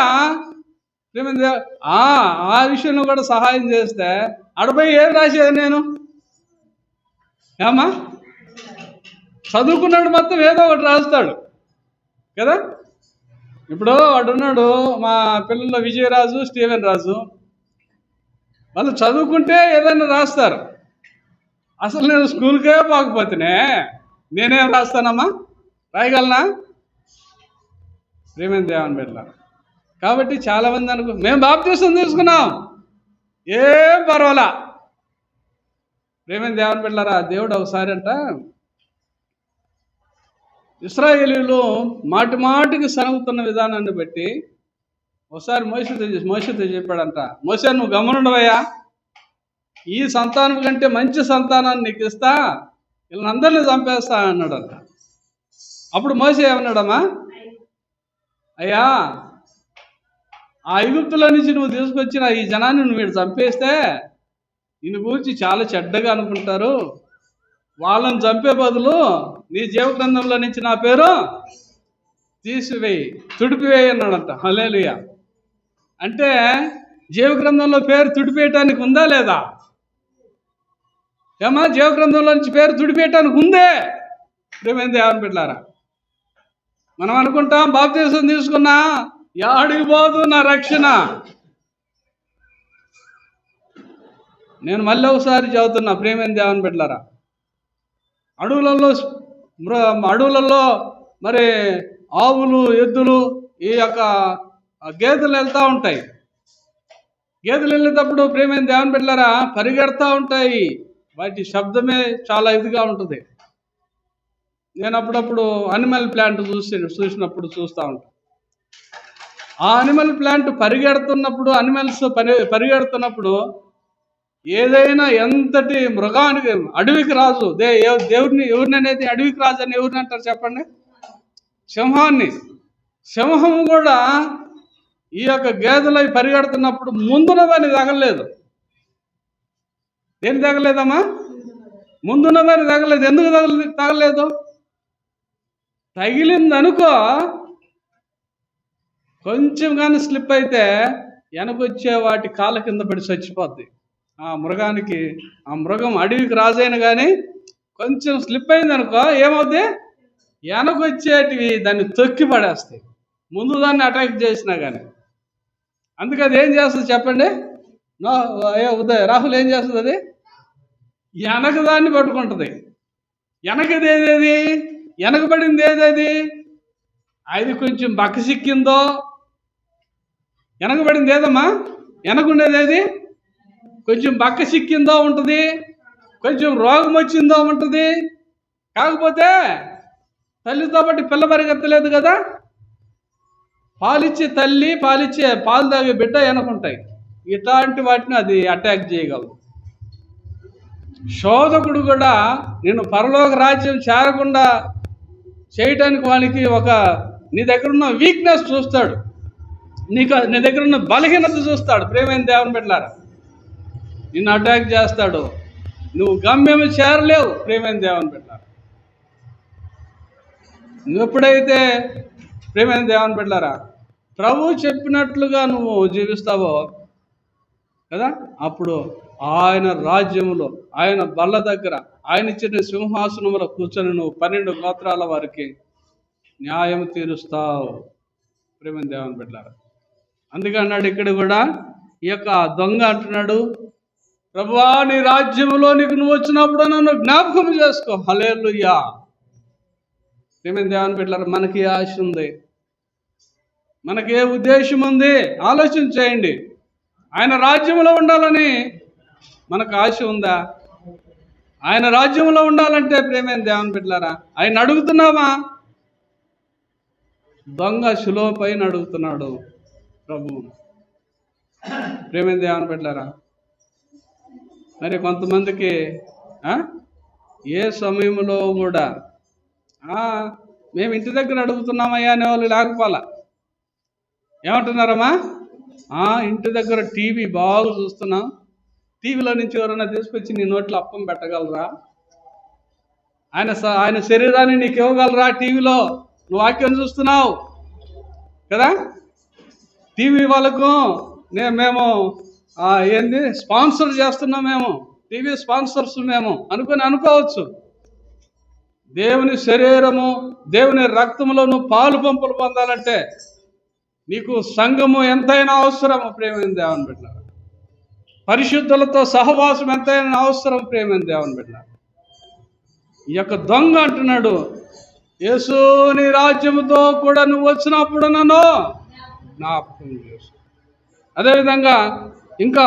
A: ప్రేమైన ఆ విషయంలో కూడా సహాయం చేస్తే అడపై ఏం రాసేది నేను? ఏమా చదువుకున్నాడు మొత్తం ఏదో ఒకటి రాస్తాడు కదా. ఇప్పుడు వాడున్నాడు మా పిల్లల్లో విజయరాజు, స్టీవెన్ రాజు. వాళ్ళు చదువుకుంటే ఏదైనా రాస్తారు. అసలు నేను స్కూల్కే పోకపోతేనే నేనేం రాస్తానమ్మా? రాయగలనా? ప్రేమైన దేవుని బిడ్డలారా, కాబట్టి చాలామంది మేము బాప్తీసం తీసుకున్నాం, ఏం పర్వాలా. ప్రేమైన దేవుని బిడ్డలారా, దేవుడు ఒకసారి అంట ఇశ్రాయేలీయులు మాటి మాటికి సనుగుతున్న విధానాన్ని బట్టి ఒకసారి మోషేతో చెప్పాడంట, మోషే నువ్వు గమనుండవయ్యా, ఈ సంతానం కంటే మంచి సంతానాన్ని నీకు ఇస్తా, వీళ్ళందరినీ చంపేస్తా అన్నాడంట. అప్పుడు మోషే ఏమన్నాడమ్మా? అయ్యా, ఆ ఐగుప్తుల నుంచి నువ్వు తీసుకొచ్చిన ఈ జనాన్ని నువ్వు వీడు చంపేస్తే దీని గురించి చాలా చెడ్డగా అనుకుంటారు, వాళ్ళని చంపే బదులు నీ జీవ గ్రంథంలో నుంచి నా పేరు తీసివేయి, తుడిపివేయి అన్నాడంట. హల్లెలూయా. అంటే జీవ గ్రంథంలో పేరు తుడిపేయటానికి ఉందా లేదా? ఏమా జీవ గ్రంథంలో నుంచి పేరు తుడిపేయటానికి ఉందే. ప్రేమైన దేవుని బిడ్డలారా, మనం అనుకుంటాం బాప్తీసం తీసుకున్నా యాడికి పోదు నా రక్షణ. నేను మళ్ళీ ఒకసారి చదువుతున్నా, ప్రేమైన దేవుని బిడ్డలారా, అడవులలో మరి ఆవులు, ఎద్దులు, ఈ యొక్క గేదెలు వెళ్తూ ఉంటాయి. గేదెలు వెళ్ళేటప్పుడు ప్రేమైన దేవుని బిడ్డలారా పరిగెడతా ఉంటాయి. వాటి శబ్దమే చాలా ఇదిగా ఉంటుంది. నేను అప్పుడప్పుడు అనిమల్ ప్లాంట్ చూసినప్పుడు చూస్తూ ఉంటాను. ఆ అనిమల్ ప్లాంట్ పరిగెడుతున్నప్పుడు, అనిమల్స్ పరిగెడుతున్నప్పుడు ఏదైనా ఎంతటి మృగానికి, అడవికి రాజు ఎవరిని అనేది అడవికి రాజు అని ఎవరిని అంటారు చెప్పండి? సింహాన్ని. సింహం కూడా ఈ యొక్క గేదెలు పరిగెడుతున్నప్పుడు ముందున్నదాన్ని తగలేదు. దేని తగలేదమ్మా? ముందున్నదాన్ని తగలేదు. ఎందుకు తగలేదు? తగిలిందనుకో, కొంచెం కానీ స్లిప్ అయితే వెనకొచ్చే వాటి కాళ్ళ కింద పడి చచ్చిపోద్ది. ఆ మృగం అడవికి రాజైన కానీ కొంచెం స్లిప్ అయిందనుకో ఏమవుద్ది? వెనకొచ్చేటివి దాన్ని తొక్కి పడేస్తాయి, ముందు దాన్ని అటాక్ చేసినా కానీ. అందుకే అది ఏం చేస్తుంది చెప్పండి? రాహుల్ ఏం చేస్తుంది? అది వెనక దాన్ని పట్టుకుంటుంది. వెనకది ఏదేది? వెనకబడింది ఏదేది? అది కొంచెం బక్కసిక్కిందో, వెనకబడింది ఏదమ్మా? వెనకుండేది ఏది? కొంచెం బక్క సిక్కిందో ఉంటుంది, కొంచెం రోగం వచ్చిందో ఉంటుంది. కాకపోతే తల్లితో పాటు పిల్ల పరిగెత్తలేదు కదా. పాలిచ్చే తల్లి, పాలు తాగే బిడ్డ వెనకుంటాయి. ఇట్లాంటి వాటిని అది అటాక్ చేయగలదు. శోధకుడు కూడా నేను పరలోక రాజ్యం చేరకుండా చేయటానికి వానికి నీ దగ్గర ఉన్న వీక్నెస్ చూస్తాడు, నీ దగ్గర ఉన్న బలహీనత చూస్తాడు. ప్రేమైన దేవుని బిడ్డలారా, నిన్ను అటాక్ చేస్తాడు, నువ్వు గమ్యం చేరలేవు. ప్రేమైన దేవుని బిడ్డలారా, నువ్వు ఎప్పుడైతే ప్రేమైన దేవుని బిడ్డలారా ప్రభు చెప్పినట్లుగా నువ్వు జీవిస్తావో కదా, అప్పుడు ఆయన రాజ్యములో, ఆయన బల్ల దగ్గర, ఆయన ఇచ్చిన సింహాసనంలో కూర్చొని నువ్వు 12 గోత్రాల వారికి న్యాయం తీరుస్తావు. ప్రేమైన దేవుని బిడ్డలారా, అందుకే అన్నాడు ఇక్కడ కూడా, ఈ యొక్క దొంగ అంటున్నాడు, ప్రభువా నీ రాజ్యములో నువ్వు వచ్చినప్పుడు నన్ను జ్ఞాపకం చేసుకో. హల్లెలూయా. ప్రేమైన దేవుని బిడ్డలారా, మనకి ఆశ ఉంది, మనకి ఏ ఉద్దేశం ఉంది ఆలోచన చేయండి. ఆయన రాజ్యంలో ఉండాలని మనకు ఆశ ఉందా? ఆయన రాజ్యంలో ఉండాలంటే ప్రేమైన దేవుని బిడ్డలారా ఆయన అడుగుతున్నామా? దొంగ శిలువ పైన అడుగుతున్నాడు ప్రభువు. ప్రేమైన దేవుని బిడ్డలారా, మరి కొంతమందికి ఆ, ఏ సమయంలో కూడా ఆ, మేము ఇంటి దగ్గర అడుగుతున్నామయ్యా అనే వాళ్ళు లేకపోలా. ఏమంటున్నారమ్మా? ఇంటి దగ్గర టీవీ బాగా చూస్తున్నాం, టీవీలో నుంచి ఎవరైనా తీసుకొచ్చి నీ నోట్లో అప్పం పెట్టగలరా? ఆయన శరీరాన్ని నీకు ఇవ్వగలరా? టీవీలో నువ్వు వాక్యం చూస్తున్నావు కదా. టీవీ వాళ్ళకు మేము ఏంది స్పాన్సర్ చేస్తున్నాం, మేము టీవీ స్పాన్సర్స్ మేము అనుకోవచ్చు. దేవుని శరీరము, దేవుని రక్తంలో నువ్వు పాలు పంపులు పొందాలంటే నీకు సంఘము ఎంతైనా అవసరము. ప్రేమైన దేవుని బిడ్డలారా, పరిశుద్ధులతో సహవాసం ఎంతైనా అవసరం. ప్రేమైన దేవుని బిడ్డలారా, ఈ యొక్క దొంగ అంటున్నాడు, యేసు నీ రాజ్యముతో కూడా నువ్వు వచ్చినప్పుడు నన్ను జ్ఞాపకం చేసు. అదేవిధంగా ఇంకా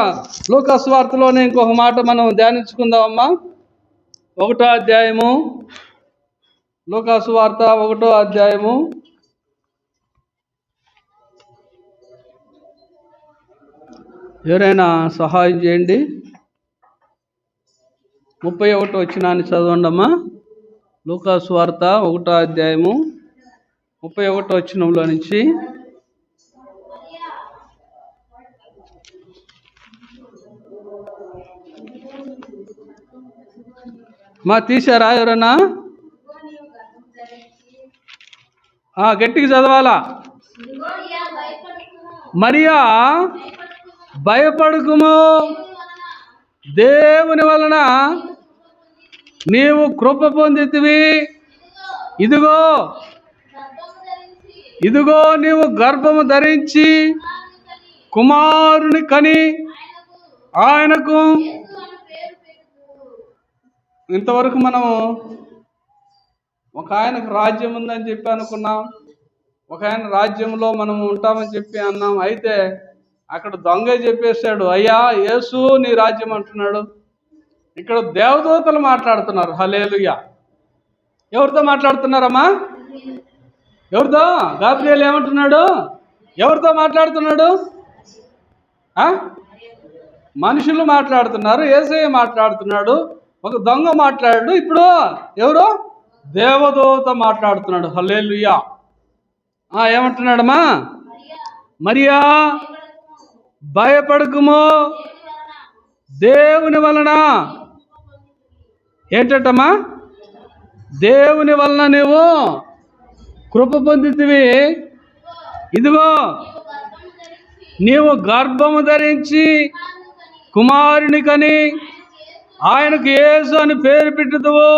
A: లూకాసు వార్తలోనే ఇంకొక మాట మనం ధ్యానించుకుందామమ్మా. 1వ అధ్యాయము, లూకాసు వార్త 1వ అధ్యాయము, ఎవరైనా సహాయం చేయండి. 31వ వచనాన్ని చదవండి అమ్మా. లూకాసు వార్త 1వ అధ్యాయము 31వ వచనంలో నుంచి. తీశారా ఎవరన్నా? గట్టిగా చదవాలా. మరియా భయపడుకుము, దేవుని వలన నీవు కృప పొందితివి. ఇదిగో నీవు గర్భము ధరించి కుమారుని కని ఆయనకు. ఇంతవరకు మనము ఒక ఆయనకు రాజ్యం ఉందని చెప్పి అనుకున్నాం, ఒక ఆయన రాజ్యంలో మనం ఉంటామని చెప్పి అన్నాం. అయితే అక్కడ దొంగ చెప్పేశాడు, అయ్యా యేసు నీ రాజ్యం అంటున్నాడు. ఇక్కడ దేవదూతలు మాట్లాడుతున్నారు. హల్లెలూయా. ఎవరితో మాట్లాడుతున్నారమ్మా? ఎవరితో? గాబ్రియల్ ఏమంటున్నాడు? ఎవరితో మాట్లాడుతున్నాడు? మనుషులు మాట్లాడుతున్నారు, యేసయ్య మాట్లాడుతున్నాడు, ఒక దొంగ మాట్లాడాడు. ఇప్పుడు ఎవరు? దేవదూత మాట్లాడుతున్నాడు. హల్లెలూయా. ఏమంటున్నాడమ్మా? మరియా భయపడకుము, దేవుని వలన. ఏంటమ్మా? దేవుని వలన నీవు కృప పొందితివి. ఇదిగో నీవు గర్భము ధరించి కుమారుని కని ఆయనకు యేసు అని పేరు పెట్టుదువు.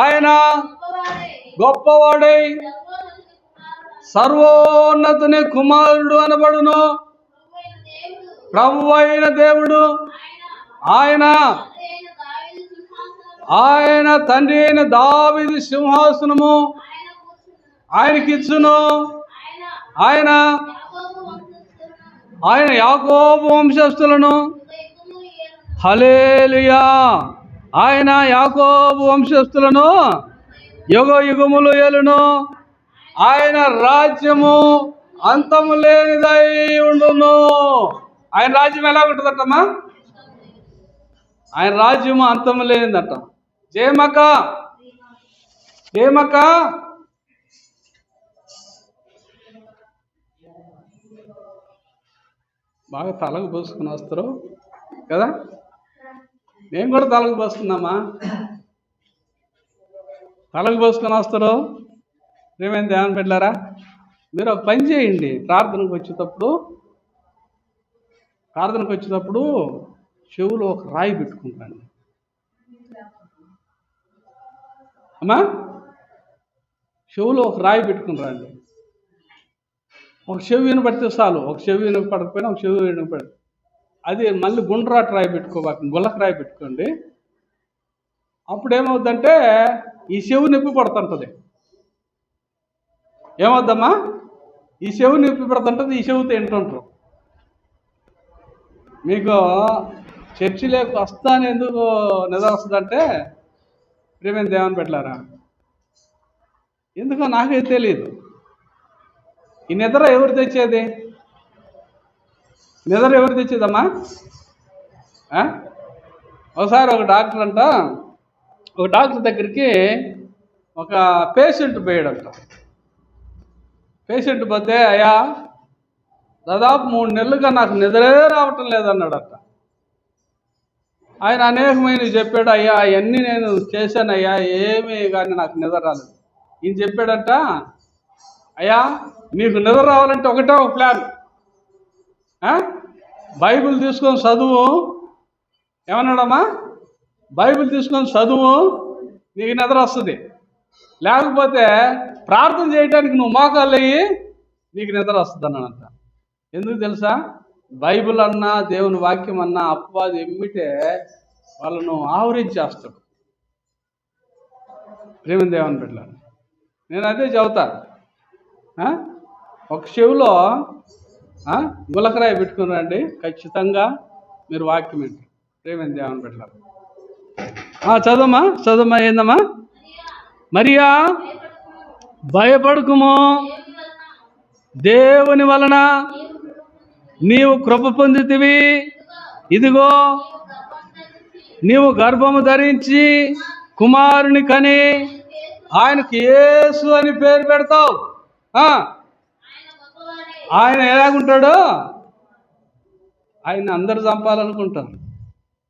A: ఆయన గొప్పవాడై సర్వోన్నతుని కుమారుడు అనబడును. ప్రభువు అయిన దేవుడు ఆయన తండ్రి అయిన దావీదు సింహాసనము ఆయనకిచ్చును. ఆయన యాకోబు వంశస్థులను. హల్లెలూయా. ఆయన యాకోబు వంశస్థులను యుగ యుగములు ఏలును. ఆయన రాజ్యము అంతము లేనిదై ఉండును. ఆయన రాజ్యం ఎలా ఉంటుందటమ్మా? ఆయన రాజ్యము అంతము లేనిదట. జయమక్క, జయమక్క. బాగా తలకు పోసుకుని వస్తారు కదా. నేను కూడా తలకు పోసుకున్నామా. తలకు పోసుకొని వస్తారు. ఏమైంది దేవుని బిడ్డలారా? మీరు ఒక పని చేయండి. ప్రార్థనకు వచ్చేటప్పుడు చెవులో ఒక రాయి పెట్టుకుంటాను అమ్మా. చెవులో ఒక రాయి పెట్టుకుంటారండి. ఒక చెవి వినపడితే చాలు. ఒక చెవి వినపడకపోయినా ఒక చెవి వినపడి, అది మళ్ళీ గుండ్రాట రాయి పెట్టుకోబాకండి, గుల్లక రాయి పెట్టుకోండి. అప్పుడు ఏమవుద్దంటే ఈ చెవు నొప్పి పడుతుంటుంది. ఏమవుద్దమ్మా? ఈ చెవు నొప్పి పడుతుంటుంది, ఈ చెవుతో వింటుంటారు. మీకు చర్చిలోకి వస్తాను ఎందుకు నిద్ర వస్తుందంటే, ప్రేమైన దేవుని బిడ్డలారా, ఎందుకో నాకైతే తెలియదు. ఈ నిద్ర ఎవరు తెచ్చేది? నిద్ర ఎవరు తెచ్చేదమ్మా? ఒకసారి ఒక డాక్టర్ దగ్గరికి ఒక పేషెంట్ పోయాడంట. పేషెంట్ పోతే, అయ్యా దాదాపు 3 నెలలుగా నాకు నిద్రే రావటం లేదన్నాడట. ఆయన అనేకమైనవి చెప్పాడు. అయ్యా అవన్నీ నేను చేశానయ్యా, ఏమీ కానీ నాకు నిద్ర రాలేదు. ఈయన చెప్పాడంట, అయ్యా నీకు నిద్ర రావాలంటే ఒకటే ఒక ప్లాన్, బైబిల్ తీసుకొని చదువు. ఏమన్నాడమ్మా? బైబిల్ తీసుకొని చదువు, నీకు నిద్ర వస్తుంది. లేకపోతే ప్రార్థన చేయడానికి నువ్వు మోకాళ్ళు అయ్యి నీకు నిద్ర వస్తుంది అన్నాడంట. ఎందుకు తెలుసా? బైబిల్ అన్నా దేవుని వాక్యం అన్నా అపవాది ఎమ్మిటే వాళ్ళను ఆవరించేస్తాడు. ప్రేమ దేవుని బిడ్డలారా, నేను అదే చెబుతాను. ఒక చెవిలో గులకరాయి పెట్టుకుని రండి, ఖచ్చితంగా మీరు వాక్యం ఏంటి. ప్రేమ దేవుని బిడ్డలారా, చదువమ్మా ఏందమ్మా? మరియా భయపడకుము, దేవుని వలన నీవు కృప పొందితివి. ఇదిగో నీవు గర్భము ధరించి కుమారుని కని ఆయనకు యేసు అని పేరు పెడతావు. ఆయన ఎలాగుంటాడో ఆయన అందరు చంపాలనుకుంటారు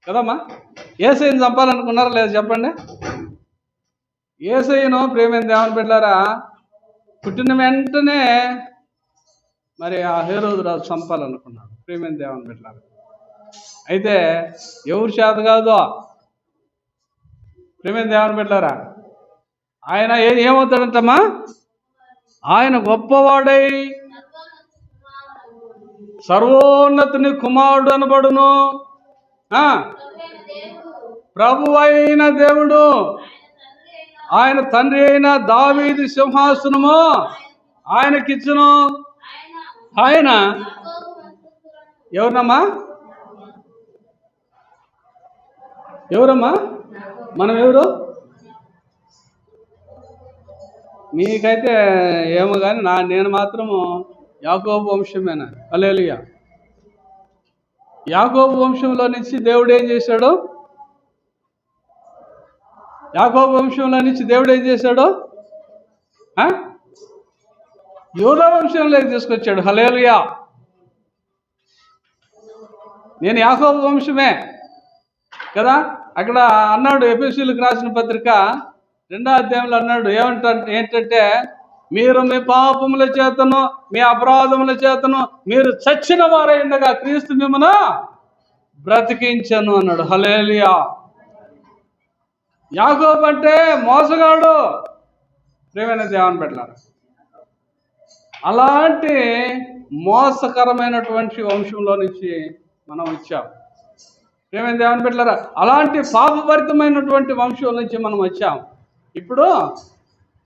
A: కదమ్మా. యేసయ్యను చంపాలనుకున్నారా లేదా చెప్పండి? యేసయ్యను ప్రేమైన దేవుని బిడ్డలారా పుట్టిన వెంటనే మరి ఆ హేరోదు రాజు చంపాలనుకున్నాడు. ప్రేమైన దేవుని బిడ్డలారా, అయితే ఎవరు చేత కాదో ప్రేమైన దేవుని బిడ్డలారా, ఆయన ఏమవుతాడంటమ్మా? ఆయన గొప్పవాడై సర్వోన్నతుని కుమారుడు అనబడును. ప్రభు అయిన దేవుడు ఆయన తండ్రి అయిన దావీదు సింహాసనము ఆయనకిచ్చును. ఆయన ఎవరమ్మా? మనం ఎవరు? మీకైతే ఏమో కానీ నేను మాత్రము యాకోబు వంశమేనా. హల్లెలూయా. యాకోబు వంశంలో నుంచి దేవుడు ఏం చేశాడు? యాకోబు వంశంలో నుంచి దేవుడు ఏం చేశాడు? యూదా వంశంలోకి తీసుకొచ్చాడు. హల్లెలూయా. నేను యాకోబు వంశమే కదా. అక్కడ అన్నాడు, ఎఫెసీయులకు రాసిన పత్రిక 2వ అధ్యాయంలో అన్నాడు, ఏంటంటే మీరు మీ పాపముల చేతను మీ అపరాధముల చేతను మీరు చచ్చిన వారై ఉండగా క్రీస్తు మిమ్మల్ని బ్రతికించను అన్నాడు. హల్లెలూయా. యాకోబు అంటే మోసగాడు. ప్రియమైన దేవుని బిడ్డలారా, అలాంటి మోసకరమైనటువంటి వంశంలో నుంచి మనం వచ్చాం. ప్రియమైన దేవుని బిడ్డలారా, అలాంటి పాపభరితమైనటువంటి వంశం నుంచి మనం వచ్చాం.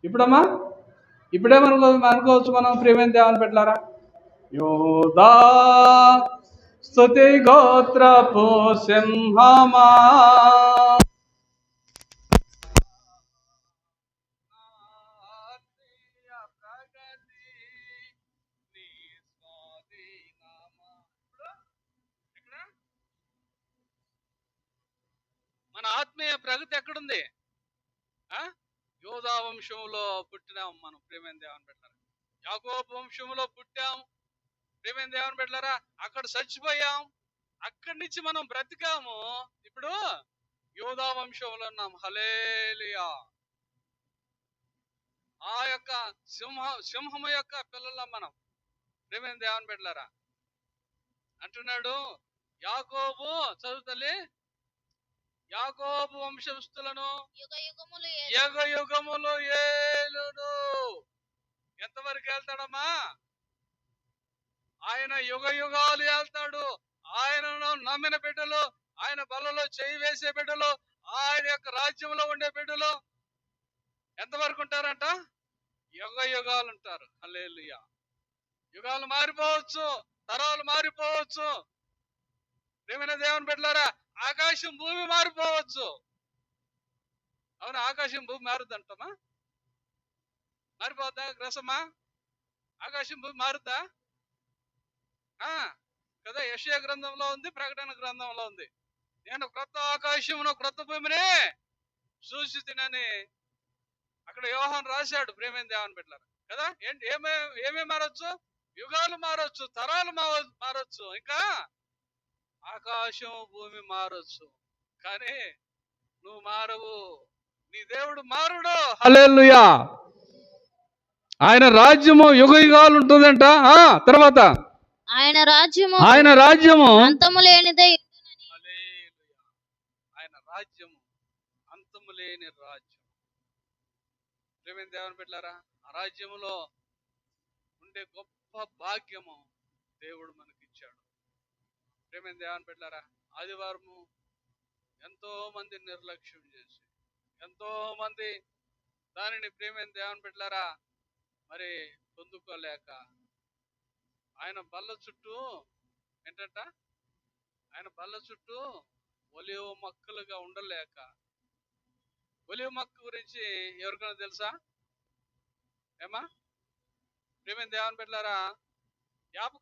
A: ఇప్పుడమ్మా ఇప్పుడేమనుకోవచ్చు మనం? ప్రియమైన దేవుని బిడ్డలారా, యోదా స్తుతి గోత్రపు సింహమా, మన ఆత్మీయ ప్రగతి ఎక్కడుంది? యోధా వంశంలో పుట్టినాం మనం. ప్రియమైన దేవుని బిడ్డలారా, యాకోబు వంశంలో పుట్టాం. ప్రియమైన దేవుని బిడ్డలారా, అక్కడ చచ్చిపోయాం. అక్కడి నుంచి మనం బ్రతికాము. ఇప్పుడు యోధా వంశంలో ఉన్నాం. హల్లెలూయా. ఆ యొక్క సింహము యొక్క పిల్లల మనం. ప్రియమైన దేవుని బిడ్డలారా, అంటున్నాడు యాకోబు, చదువుతల్లి, యాకోబు వంశస్థులను యుగ యుగములు ఏలును. ఎంతవరకు వెళ్తాడమ్మా? ఆయన యుగ యుగాలు వెళ్తాడు. ఆయనను నమ్మిన బిడ్డలు, ఆయన బలలో చేయి వేసే బిడ్డలు, ఆయన యొక్క రాజ్యంలో ఉండే బిడ్డలు ఎంతవరకు ఉంటారంట? యుగ యుగాలు ఉంటారు. హల్లెలూయా. యుగాలు మారిపోవచ్చు, తరాలు మారిపోవచ్చు. ప్రియమైన దేవుని బిడ్డలారా, ఆకాశం భూమి మారిపోవచ్చు. అవునా? ఆకాశం భూమి మారుద్దంటమ్మా? మారిపోద్దా గ్రసమ్మా? ఆకాశం భూమి మారుద్దా కదా? యెషయా గ్రంథంలో ఉంది, ప్రకటన గ్రంథంలో ఉంది. నేను క్రొత్త ఆకాశమును క్రొత్త భూమిని చూసి తినని అక్కడ యోహాను రాశాడు. ప్రేమైన దేవుని బిడ్డలారా కదా. ఏంటి ఏమేమి మారొచ్చు? యుగాలు మారొచ్చు, తరాలు మారొచ్చు, ఇంకా ఆకాశం భూమి మారొచ్చు, కానీ నువ్వు మారవు. నీ దేవుడు మారుడు. హల్లెలూయా. ఆయన రాజ్యము యుగ యుగాలు ఉంటుందంట. తర్వాత ఆయన రాజ్యము
B: అంతము లేనిదై ఉండునని.
A: హల్లెలూయా. ఆయన రాజ్యము అంతము లేని రాజ్యం. ప్రేమైన దేవుని బిడ్డలారా, ఆ రాజ్యములో ఉండే గొప్ప భాగ్యము దేవుడు మనకిచ్చాడు. ప్రేమైన దేవుని బిడ్డలారా, ఆదివారము ఎంతో మంది నిర్లక్ష్యం చేసి, ఎంతో మంది దానిని ప్రేమైన దేవుని బిడ్డలారా మరి పొందుకోలేక, ఆయన బల్ల చుట్టూ ఏంటంట, ఆయన బల్ల చుట్టూ ఒలివ మొక్కలుగా ఉండలేక. ఒలివ మొక్క గురించి ఎవరికైనా తెలుసా? ఏమా ప్రేమైన దేవుని బిడ్డలారా, యాప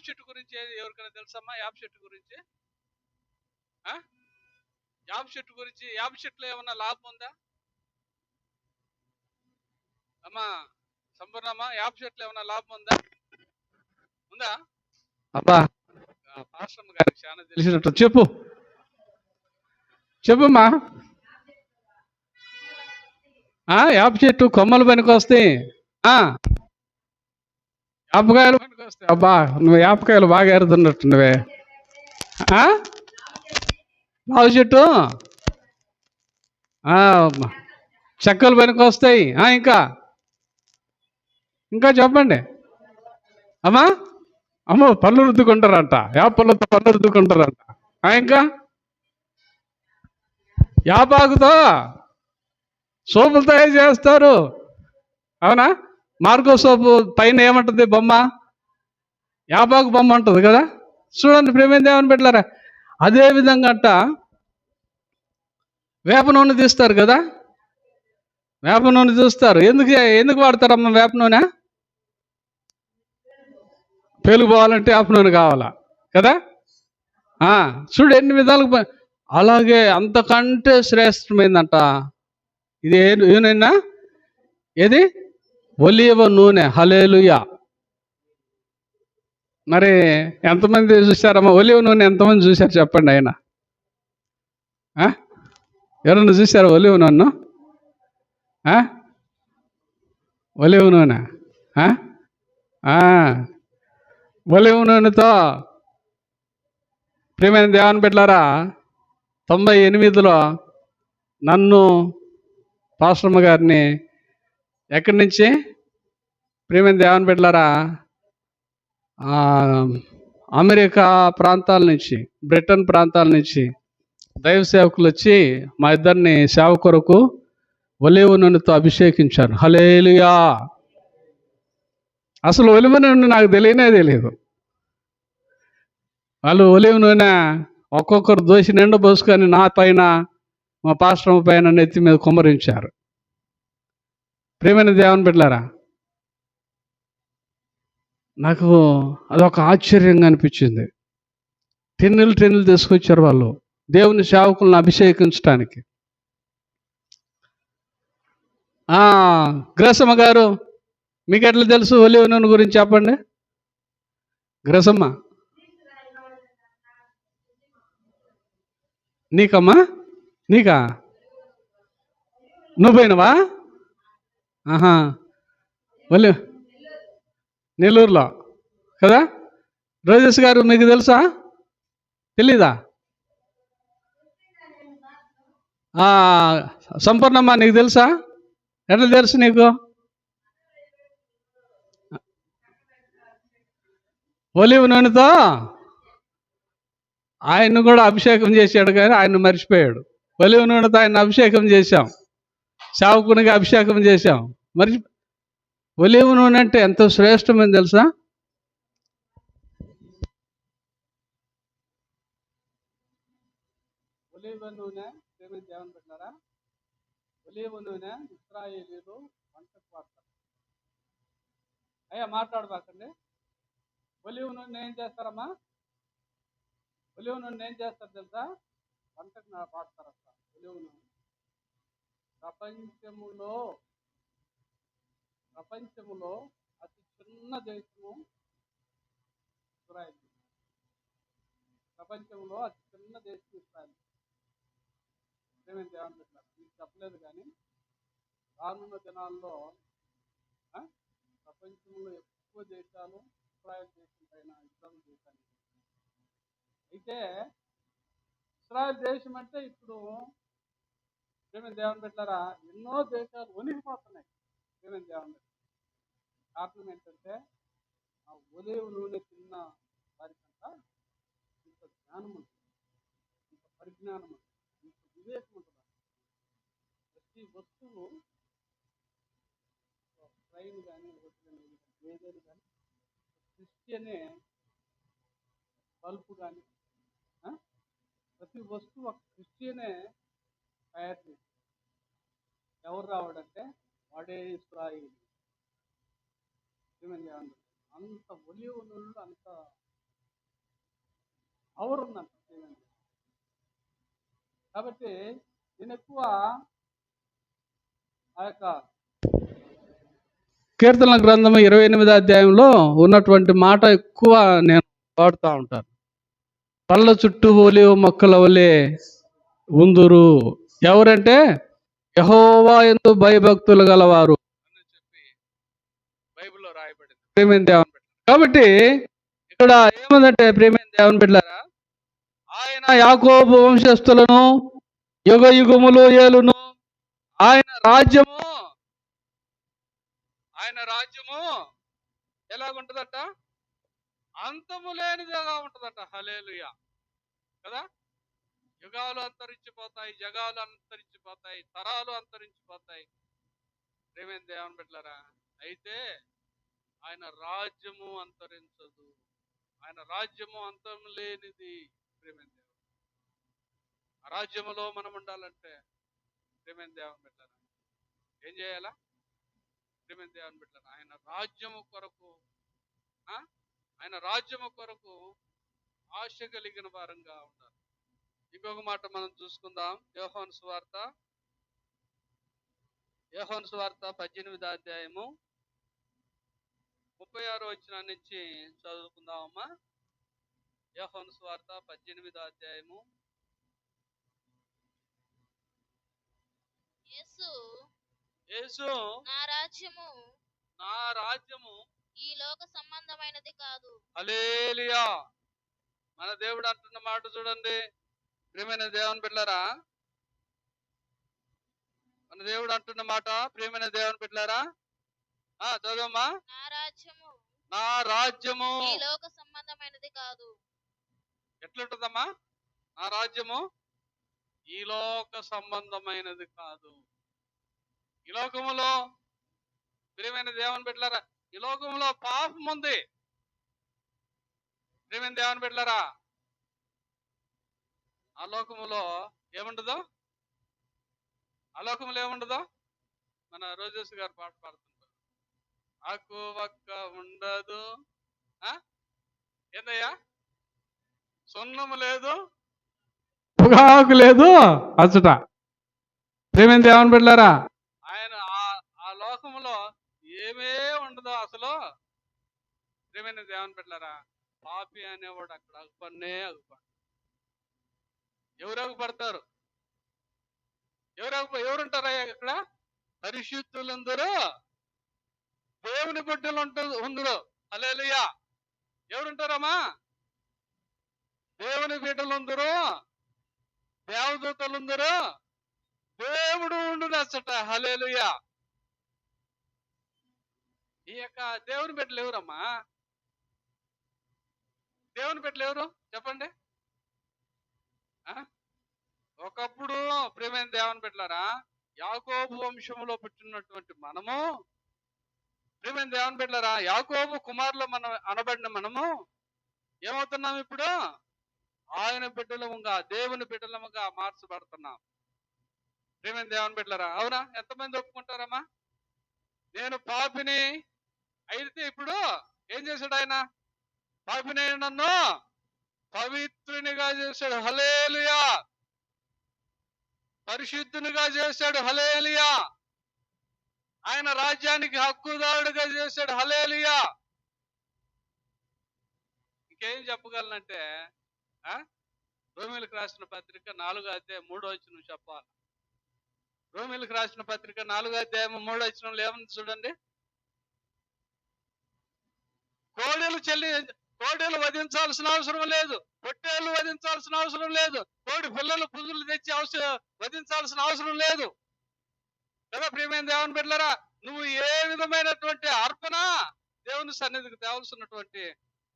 A: చెట్టు గురించి ఎవరికైనా తెలుసమ్మా? యాప చెట్టు గురించి, యాప చెట్లు ఏమన్నా లాభం ఉందా అమ్మా? సంపూర్ణమ్మా, యాప చెట్లు ఏమన్నా లాభం ఉందా? అబ్బా, పాస్టమ్ గారికి చాలా తెలిసినట్టు చెప్పమ్మా. యాప చెట్టు కొమ్మలు పనికొస్తాయి, యాపకాయలు పనికొస్తాయి. అబ్బా, నువ్వు యాపకాయలు బాగా ఎరుతున్నట్టు నువ్వే. లావు చెట్టు చెక్కలు పనికొస్తాయి. ఇంకా చెప్పండి అమ్మా. పళ్ళు రుద్దుకుంటారంట, యాపళ్ళతో పళ్ళు రుద్దుకుంటారంట. ఇంకా యాపాకుతో సోపులు తయారు చేస్తారు, అవునా? మార్గో సోపు పైన ఏమంటుంది బొమ్మ? యాపాకు బొమ్మ ఉంటుంది కదా. చూడండి ప్రేమైన దేవుని బిడ్డలారా, అదే విధంగా అంట వేప నూనె తీస్తారు కదా. వేప నూనె చూస్తారు. ఎందుకు వాడతారమ్మా వేప నూనె? పెలుగు పోవాలంటే వేప నూనె కావాలా కదా. చూడు ఎన్ని విధాలుగా. అలాగే అంతకంటే శ్రేష్టమైందంట ఇది. ఏనైనా ఏది? ఒలీవ నూనె. హల్లెలూయా. మరి ఎంతమంది చూశారమ్మా ఒలీవ నూనె? ఎంతమంది చూశారు చెప్పండి. ఆయన ఎవరన్నా చూశారు ఒలీవ నూనె? ఒలీవ నూనె, ఒలీవ నూనెతో ప్రియమైన దేవుని బిడ్డలారా, 98లో నన్ను పాస్టమ్మ గారిని ఎక్కడి నుంచి ప్రియమైన దేవుని బిడ్డలారా, అమెరికా ప్రాంతాల నుంచి, బ్రిటన్ ప్రాంతాల నుంచి దైవ సేవకులు వచ్చి మా ఇద్దరిని సేవ కొరకు ఒలీవ నూనెతో అభిషేకించారు. హల్లెలూయా. అసలు ఒలీవ నూనె నాకు తెలియదు. వాళ్ళు ఒలీవ నూనె ఒక్కొక్కరు దోసి నిండా పోసుకొని నా పైన, మా పాస్టర్ పైన నెత్తి మీద కుమ్మరించారు. ప్రియమైన దేవుని బిడ్డలారా, నాకు అదొక ఆశ్చర్యంగా అనిపించింది. టెన్నులు తీసుకొచ్చారు వాళ్ళు దేవుని సేవకులను అభిషేకించడానికి. గ్రసమ్మ గారు, మీకు ఎట్లా తెలుసు ఒలీవ నూనె గురించి చెప్పండి. గ్రసమ్మ, నీకమ్మా? నీకా? నువ్వు పోయినవా? ఒలి నెల్లూరులో కదా. రోజెస్ గారు, మీకు తెలుసా? తెలీదా? సంపూర్ణమ్మ, నీకు తెలుసా? ఎట్లా తెలుసు నీకు? ఒలీవ నూనెతో ఆయన్ను కూడా అభిషేకం చేశాడు, కానీ ఆయన మర్చిపోయాడు. ఒలీవ నూనెతో ఆయన అభిషేకం చేశాం, సేవకునిగా అభిషేకం చేశాం. ఒలీవ నూనె అంటే ఎంతో శ్రేష్టమని తెలుసా? ఒలీవ నూనె దేవుని పెట్టారా? ఒలీవ నూనె ఇశ్రాయేలీయులు వంటకు వాడతారు. అయ్యా మాట్లాడబాకండి. ఒలీవ నూనె ఏం చేస్తారమ్మా? ఒలీవ నూనె ఏం చేస్తారు తెలుసా? పంటకు నా పాడతారట ఒలివను. ప్రపంచములో ప్రపంచములో అతి చిన్న దేశము ఇస్రాయేల్. ప్రపంచంలో అతి చిన్న దేశం ఇస్రాయేల్. ఏమైంది ఏమనుకుంటున్నారు? మీకు చెప్పలేదు కానీ రానున్న దినాల్లో ప్రపంచంలో ఎక్కువ దేశాలు ఇస్రాయేల్ దేశం పైన యుద్ధం చేశాను. అయితే ఇస్రాయేల్ దేశం అంటే ఇప్పుడు ఏమైంది దేవుని పెట్టారా, ఎన్నో దేశాలు వణికిపోతున్నాయి. ఏమైంది దేవుని పెట్టారు. కారణం ఏంటంటే ఆ ఒలివ నూనె తిన్న వారికంతా ఇంత జ్ఞానం ఉంటుంది, ఇంత పరిజ్ఞానం ఉంటుంది, ఇంత వివేకం ఉంటుంది. ప్రతి వస్తువు ట్రైన్ కానీ ఏదైనా కానీ సృష్టి అనే బల్బు కానీ ప్రతి వస్తువు ఒక సృష్టి అనే తయారు చేసి ఎవరు రావడంటే వాడే ఇస్రాయేలు. ఏమని అంత ఒలివ నూనెలో అంత పవర్ ఉందంట. కాబట్టి నేను ఎక్కువ ఆ యొక్క కీర్తనల గ్రంథము 28వ అధ్యాయంలో ఉన్నటువంటి మాట ఎక్కువ నేను వాడుతూ ఉంటాను. పళ్ళ చుట్టూ ఒలివ మొక్కల వలె ఉందురు ఎవరంటే యెహోవా యందు భయభక్తులు గలవారు అని చెప్పి బైబిల్లో రాయబడింది. ప్రేమైన దేవుని బిడ్డలారా, కాబట్టి ఇక్కడ ఏముందంటే ప్రేమైన దేవుని బిడ్డలారా, ఆయన యాకోబు వంశస్థులను యుగ యుగములు ఏలును. ఆయన రాజ్యము ఎలాగుంటుందట? అంతము లేనిదిగా ఉంటుందట. హల్లెలూయా కదా. యుగాలు అంతరించిపోతాయి, జగాలు అంతరించిపోతాయి, తరాలు అంతరించిపోతాయి. ప్రేమైన దేవుని బిడ్డలారా, అయితే ఆయన రాజ్యము అంతరించదు. ఆయన రాజ్యము అంతం లేనిది. ప్రేమైన దేవుడు, ఆ రాజ్యములో మనం ఉండాలంటే ప్రేమైన దేవుని బిడ్డలారా ఏం చేయాలా? ప్రేమైన దేవుని బిడ్డలారా, ఆయన రాజ్యము కొరకు ఆశ కలిగిన వారంగా ఉండాలి. ఇంకొక మాట మనం చూసుకుందాం. యోహాను సువార్త 18వ అధ్యాయము 36వ వచనం నుంచి చదువుకుందామమ్మా. యోహాను సువార్త 18వ అధ్యాయము. యేసు నా రాజ్యము
B: ఈ లోక సంబంధమైనది కాదు.
A: హల్లెలూయా. మన దేవుడు అంటున్న మాట చూడండి. ప్రియమైన దేవుని బిడ్డలారా, మన దేవుడు అంటున్న మాట, ప్రియమైన దేవుని బిడ్డలారా చదవమ్మా. నా రాజ్యము
B: ఈ లోక సంబంధమైనది కాదు.
A: ఎట్లుంటుందమ్మా? నా రాజ్యము ఈ లోక సంబంధమైనది కాదు. ఈ లోకములో ప్రియమైన దేవుని బిడ్డలారా, ఈ లోకంలో పాపం ఉంది. ప్రియమైన దేవుని బిడ్డలారా, ఆ లోకములో ఏముండదో? మన రోజేష్ గారు పాట పాడుతుంటారు. ఆకు ఒక్క ఉండదు, ఏందయ్యా, సున్నము లేదు, పొగాకు లేదు అచ్చట. ప్రేమైన దేవుని బిడ్డలారా, ఆయన ఆ లోకములో ఏమే ఉండదో అసలు. ప్రేమైన దేవుని బిడ్డలారా, పాపి అనేవాడు అక్కడ అగుపడతాడు. ఎవరు అగుపడతారు? ఎవరుంటారయ్యా అక్కడ? పరిశుద్ధులందరూ దేవుని బిడ్డలు ఉందరు. హల్లెలూయా. ఎవరుంటారమ్మా? దేవుని బిడ్డలు ఉందరు, దేవదూతలు ఉందరు, దేవుడు ఉండునచ్చట. హల్లెలూయా. ఈ యొక్క దేవుని బిడ్డలు ఎవరమ్మా? దేవుని బిడ్డలు ఎవరు చెప్పండి. ఒకప్పుడు ప్రియమైన దేవుని బిడ్డలారా, యాకోబు వంశంలో పుట్టినటువంటి మనము, ప్రియమైన దేవుని బిడ్డలారా, యాకోబు కుమారులు మనం అనబడిన మనము ఏమవుతున్నాం? ఇప్పుడు ఆయన బిడ్డలముగా, దేవుని బిడ్డలముగా మార్చబడుతున్నాం. ప్రియమైన దేవుని బిడ్డలారా, అవునా? ఎంతమంది ఒప్పుకుంటారమ్మా? నేను పాపిని అయితే ఇప్పుడు ఏం చేశాడు ఆయన? పాపిని నన్ను పవిత్రునిగా చేశాడు. హల్లెలూయా. పరిశుద్ధునిగా చేశాడు, హల్లెలూయా. ఆయన రాజ్యానికి హక్కుదారుడిగా చేశాడు, హల్లెలూయా. ఇంకేం చెప్పగలనంటే ఆ రోమీలకు రాసిన పత్రిక 4 అధ్యాయం 3 వచనం చెప్పాలి. రోమీలకు రాసిన పత్రిక 4 అధ్యాయం 3 వచనంలో ఏముంది చూడండి. కోడెలు వధించాల్సిన అవసరం లేదు, పొట్టేళ్లు వధించాల్సిన అవసరం లేదు, కోడి పిల్లలు పుంజులు తెచ్చి వధించాల్సిన అవసరం లేదు కదా. ప్రియమైన దేవుని బిడ్డలారా, నువ్వు ఏ విధమైనటువంటి అర్పణ దేవుని సన్నిధికి తేవాల్సినటువంటి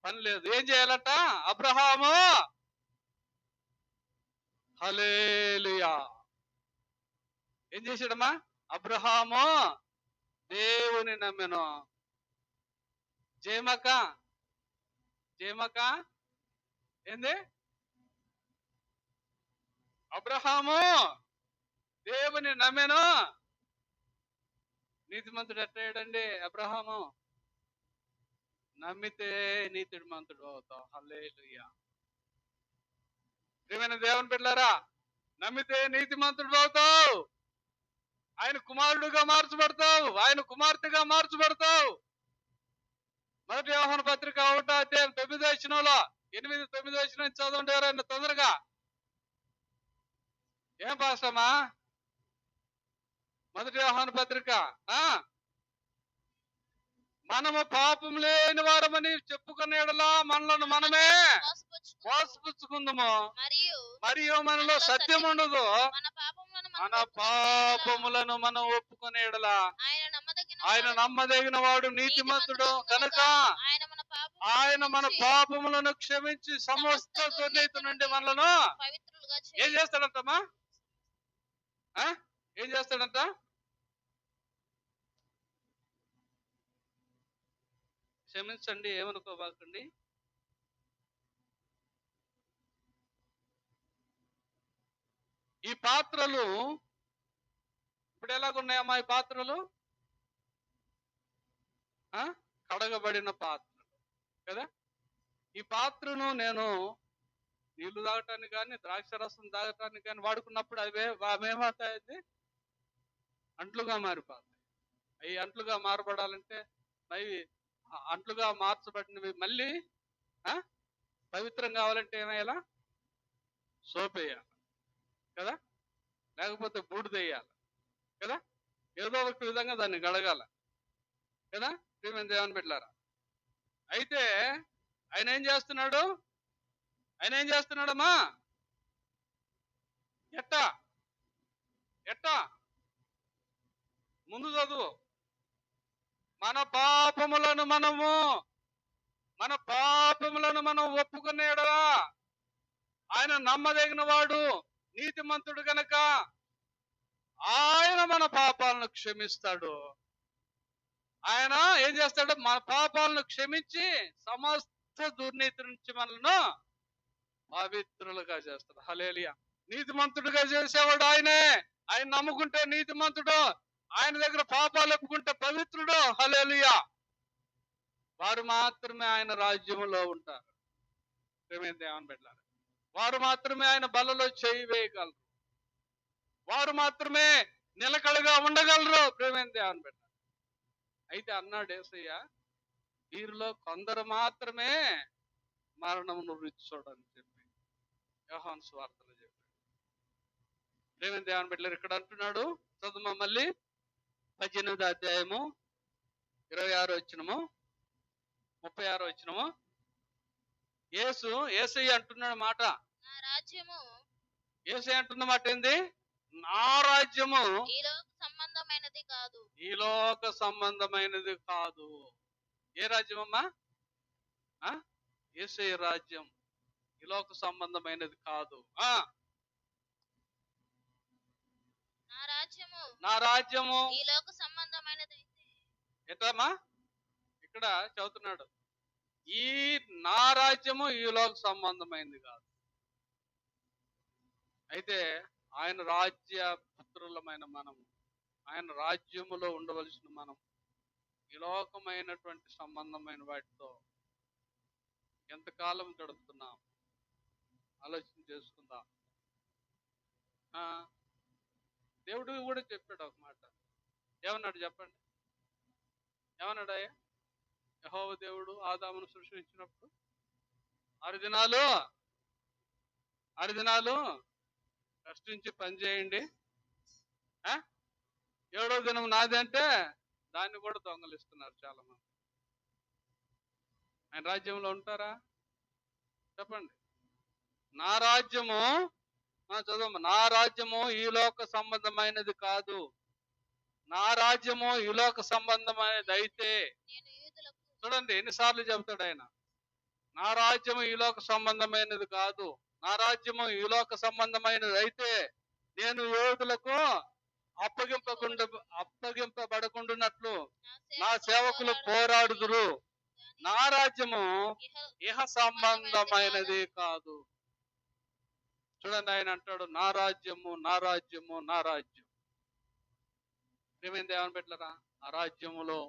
A: పని లేదు. ఏం చేయాలంట? అబ్రహాము హల్లెలూయా ఏం చేశాడమ్మా? అబ్రహాము దేవుని నమ్మెను. జయమక ఏంది? అబ్రహాము దేవుని నమ్మెను. నీతిమంతుడు ఎట్టయ్యాడండి? అబ్రహాము నమ్మితే నీతిమంతుడు అవుతావు. హల్లెలూయా. ప్రియమైన దేవుని బిడ్డలారా, నమ్మితే నీతిమంతుడు అవుతావు. ఆయన కుమారుడుగా మార్చబడతావు, ఆయన కుమార్తెగా మార్చబడతావు. 1 యోహాను పత్రిక 1 అధ్యాయం 9 వచనంలో 8-9 వచనం చదవండి ఎవరైనా తొందరగా. ఏం పాస్టమ్మా? 1 యోహాను పత్రిక మనము పాపం లేని వారమని చెప్పుకునే యెడల మనలను మనమే మోసపుచ్చుకుందాము, మరియు మనలో సత్యం ఉండదు. మన పాపములను మనం ఒప్పుకునే యెడల ఆయన నమ్మదగిన వాడు, నీతిమంతుడు కనుక ఆయన మన పాపములను క్షమించి సమస్త దుర్నీతి నుండి మనలను ఏం చేస్తాడంటమ్మా? ఏం చేస్తాడంట? క్షమించండి, ఏమనుకోబాకండి. ఈ పాత్రలు ఇప్పుడు ఎలాగున్నాయమ్మా? ఈ పాత్రలు కడగబడిన పాత్రలు కదా. ఈ పాత్రను నేను నీళ్లు తాగటానికి కానీ ద్రాక్ష రసం తాగటానికి కానీ వాడుకున్నప్పుడు అవేమవుతాయి? అంట్లుగా మారిపోతాయి. అవి అంట్లుగా మారబడాలంటే అవి అంట్లుగా మార్చబడినవి మళ్ళీ పవిత్రం కావాలంటే ఏమయ్యాలా? సోప్ వేయాలి కదా, లేకపోతే బూడిద వేయాలి కదా, ఏదో ఒక విధంగా దాన్ని గడగాల కదా. ప్రియమైన దేవుని బిడ్డలారా, అయితే ఆయన ఏం చేస్తున్నాడమ్మా? ఎట్టా ముందు చదువు. మన పాపములను మనం ఒప్పుకునే యెడల ఆయన నమ్మదగిన వాడు, నీతిమంతుడు గనక ఆయన మన పాపాలను క్షమిస్తాడు. ఆయన ఏం చేస్తాడు? మన పాపాలను క్షమించి సమస్త దుర్నీతి నుంచి మనల్ని పవిత్రులుగా చేస్తాడు. హల్లెలూయా. నీతిమంతుడుగా చేసేవాడు ఆయనే. ఆయన నమ్ముకుంటే నీతిమంతుడు, ఆయన దగ్గర పాపాలు ఒప్పుకుంటే పవిత్రుడు. హల్లెలూయా. వారు మాత్రమే ఆయన రాజ్యములో ఉంటారు. ప్రియమైన దేవుని బిడ్డలారా, వారు మాత్రమే ఆయన బలలో చేయి వేయగలరు, వారు మాత్రమే నిలకడగా ఉండగలరు. ప్రియమైన దేవుని బిడ్డ, అయితే అన్నాడు యేసయ్య, వీరిలో కొందరు మాత్రమే మరణమును రుచి చూడని చెప్పి యోహాను సువార్తలో చెప్పాడు. ప్రియమైన దేవుని బిడ్డలారా, ఇక్కడ అంటున్నాడు, చదువు మళ్ళీ 18వ అధ్యాయము 26వ వచనము 36వ వచనము. యేసయ్య అంటున్నాడు మాట. యేసయ్య అంటున్న మాట ఏంది? నా రాజ్యము ఈ లోక సంబంధమైనది కాదు. ఏ రాజ్యం అమ్మా? యేసయ్య రాజ్యం ఈ లోక సంబంధమైనది కాదు. నా రాజ్యము ఈ లోక సంబంధమైనది. ఎట్లమ్మా? ఇక్కడ చదువుతున్నాడు, ఈ నా రాజ్యము ఈ లోక సంబంధమైనది కాదు. అయితే ఆయన రాజ్య పుత్రులమైన మనము, ఆయన రాజ్యములో ఉండవలసిన మనం ఈ లోకమైనటువంటి సంబంధమైన వాటితో ఎంతకాలం గడుపుతున్నాం? ఆలోచన చేసుకుందాం. దేవుడు కూడా చెప్పాడు ఒక మాట. ఏమన్నాడు చెప్పండి? ఏమన్నాడు అయ్యా? యెహోవా దేవుడు ఆదామును సృష్టించినప్పుడు 6 దినాలు కష్టించి పని చేయండి, ఆ? 7వ దినం నాది అంటే దాన్ని కూడా దొంగలిస్తున్నారు చాలా మంది. ఆయన రాజ్యంలో ఉంటారా? చెప్పండి. నా రాజ్యము, చదవమ్మా. నా రాజ్యము ఈ లోక సంబంధమైనది కాదు. నా రాజ్యము ఈ లోక సంబంధమైనది అయితే,
B: నేను యూదులకు
A: చూడండి ఎన్నిసార్లు చెబుతాడు ఆయన. నా రాజ్యము ఈ లోక సంబంధమైనది కాదు. నా రాజ్యము ఈ లోక సంబంధమైనది అయితే నేను యోధులకు అప్పగింపబడకుండానట్లు నా సేవకులు పోరాడుదురు. నా రాజ్యము ఇహ సంబంధమైనది కాదు. చూడండి, ఆయన అంటాడు నా రాజ్యము, నా రాజ్యము, నా రాజ్యం. ప్రియమైన దేవుని బిడ్డలారా, ఆ రాజ్యములో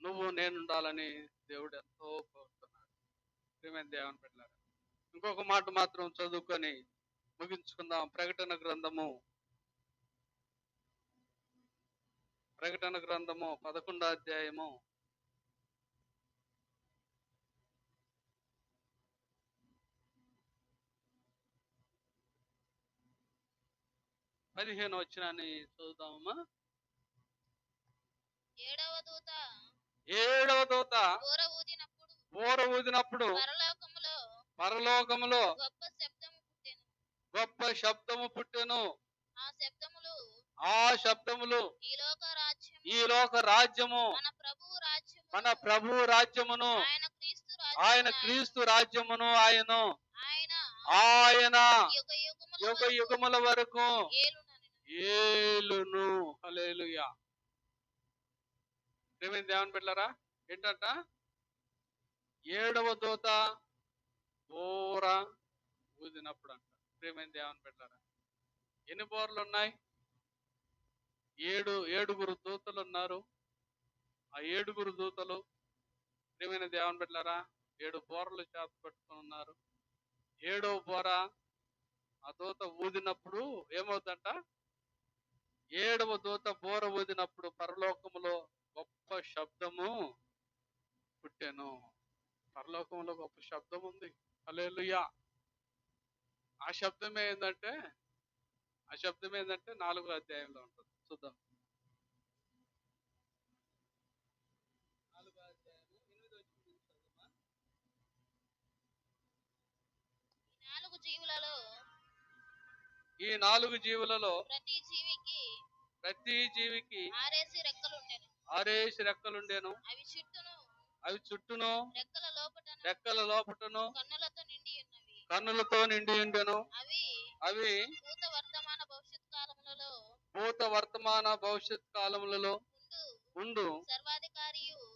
A: నువ్వు నేను ఉండాలని దేవుడు ఎంతో కోరుతున్నాడు. ప్రియమైన దేవుని బిడ్డలారా, ఇంకొక మాట మాత్రం చదువుకొని ముగించుకుందాం. ప్రకటన గ్రంథము 11వ అధ్యాయము 15వ వచనాన్ని చదువుదామమ్మా.
B: 7వ దూత
A: బూర ఊదినప్పుడు పరలోకములో గొప్ప శబ్దము పుట్టెను. ఆ శబ్దములు ఈ లోక రాజ్యము మన ప్రభువు రాజ్యమును, ఆయన క్రీస్తు రాజ్యమును ఆయన యుగ యుగముల వరకు ఏలును. హల్లెలూయా. ప్రియమైన దేవుని బిడ్డలారా, ఏంటంట? 7వ దూత బూర ఊదినప్పుడు అంట. ప్రియమైన దేవుని బిడ్డలారా, ఎన్ని బోర్లు ఉన్నాయి? ఏడుగురు దూతలు ఉన్నారు. ఆ 7గురు దూతలు ప్రియమైన దేవుని బిడ్డలారా 7 బోరలు చేత పట్టుకొని ఉన్నారు. 7వ బోర ఆ దూత ఊదినప్పుడు ఏమవుతుందంట? 7వ దూత బోర ఊదినప్పుడు పరలోకములో గొప్ప శబ్దము పుట్టెను. పరలోకంలో గొప్ప శబ్దం ఉంది. హల్లెలూయా. ఆ శబ్దం ఏంటంటే 4వ అధ్యాయంలో ఉంటుంది. చూద్దాం. 4వ అధ్యాయం 8వ వచనం చదువుమా. ఈ 4 జీవులలో ప్రతి జీవికి 6 రెక్కలుండెను. అవి చుట్టూను రెక్కల లోపటను కన్నులతో నిండి ఉండెను. అవి భూత వర్తమాన భవిష్యత్ కాలములలో ఉండు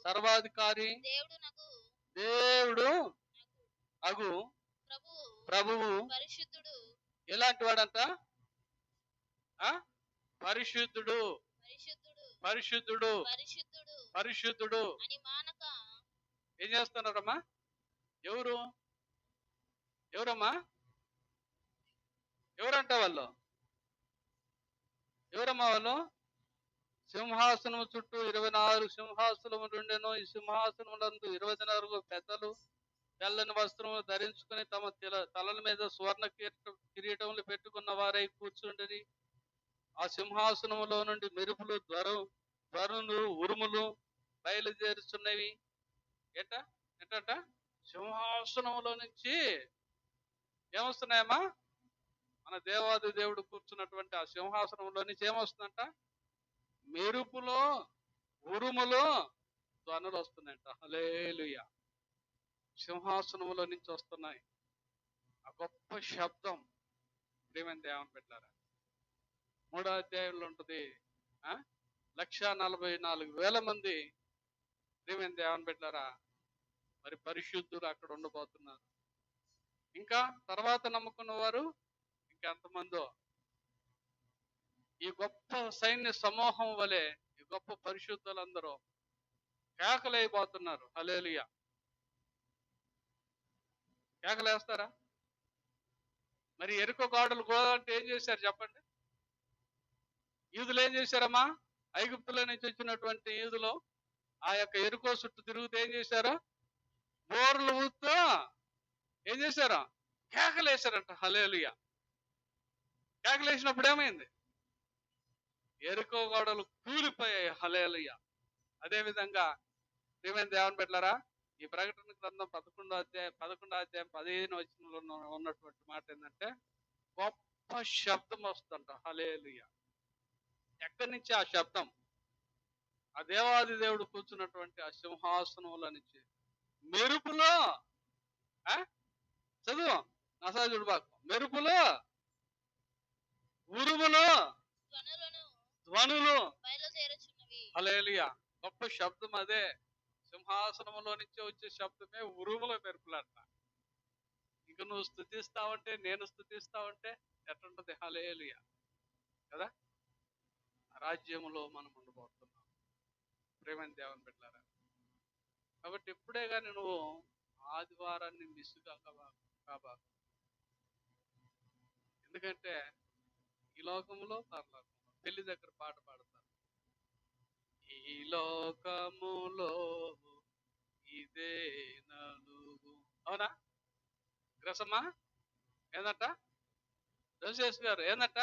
A: సర్వాధికారి దేవుడు అగు ప్రభువు ఎలాంటి వాడంట? పరిశుద్ధుడు పరిశుద్ధుడు పరిశుద్ధుడు. ఏం చేస్తున్నారమ్మా? ఎవరమ్మా? ఎవరంట వాళ్ళు? ఎవరమ్మా వాళ్ళు? సింహాసనం చుట్టూ 24 సింహాసనములు ఉండెను. ఈ సింహాసనములందు 24 పెద్దలు తెల్లని వస్త్రములు ధరించుకుని తమ తలల మీద సువర్ణ కిరీటములు పెట్టుకున్న వారై కూర్చుండని. ఆ సింహాసనములో నుండి మెరుపులు ధ్వనులు ఉరుములు బయలుదేరుచున్నవి. ఏంటంట? సింహాసనములో నుంచి ఏమొస్తున్నాయమ్మా? మన దేవాది దేవుడు కూర్చున్నటువంటి ఆ సింహాసనంలో నుంచి ఏమొస్తుందంట? మెరుపులో ఉరుములు ధ్వనులు వస్తున్నాయంట. హల్లెలూయా. సింహాసనంలో నుంచి వస్తున్నాయి ఆ గొప్ప శబ్దం. ప్రియమైన దేవుని బిడ్డలారా 3వ అధ్యాయంలో ఉంటుంది. 1,44,000 మంది ప్రియమైన దేవుని బిడ్డలారా మరి పరిశుద్ధులు అక్కడ ఉండబోతున్నారు. ఇంకా తర్వాత నమ్ముకున్న వారు ఇంకెంతమందో ఈ గొప్ప సైన్య సమూహం వలె ఈ గొప్ప పరిశుద్ధులందరూ కేకలైపోతున్నారు. హల్లెలూయా. కేకలేస్తారా? మరి ఎరుక గాడులు గోదంటే ఏం చేశారు చెప్పండి? యూదులు ఏం చేశారమ్మా? ఐగుప్తులో నుంచి వచ్చినటువంటి యూదులు ఆ యొక్క ఎరుకో చుట్టూ తిరుగుతూ ఏం చేశారు? బోర్లు ఊతూ ఏం చేశారు? కేకలేశారంట. హల్లెలూయా. కేకలేసినప్పుడు ఏమైంది? ఎరుకో గోడలు కూలిపోయాయి. హల్లెలూయా. అదేవిధంగా ప్రియమైన దేవుని బిడ్డలారా, ఈ ప్రకటన గ్రంథం 11వ అధ్యాయం 15 వచనంలో ఉన్నటువంటి మాట ఏంటంటే, గొప్ప శబ్దం వస్తుందంట. హల్లెలూయా. ఎక్కడి నుంచి ఆ శబ్దం? ఆ దేవాది దేవుడు కూర్చున్నటువంటి ఆ సింహాసనంలో నుంచి మెరుపులో, చదువు నసాజుడు బాకు, మెరుపులో, ఉరుములు, ధ్వనులు. హల్లెలూయా. గొప్ప శబ్దం అదే. సింహాసనంలో నుంచి వచ్చే శబ్దమే ఉరుముల మెరుపులంట. ఇక నువ్వు స్తుతిస్తావంటే, నేను స్తుతిస్తావంటే ఎట్లుంటది? హల్లెలూయా కదా. రాజ్యములో మనం ఉండబోతున్నాం ప్రేమైన దేవుని బిడ్డలారా. కాబట్టి ఎప్పుడే కానీ నువ్వు ఆదివారాన్ని మిస్ కాబా. ఎందుకంటే ఈ లోకంలో పరలోకంలో పెళ్లి దగ్గర పాట పాడతారు, ఈ లోకములో ఇదే నలుగు. అవునా గ్రసమ్మా? ఏందట జోసేష్ గారు? ఏందట?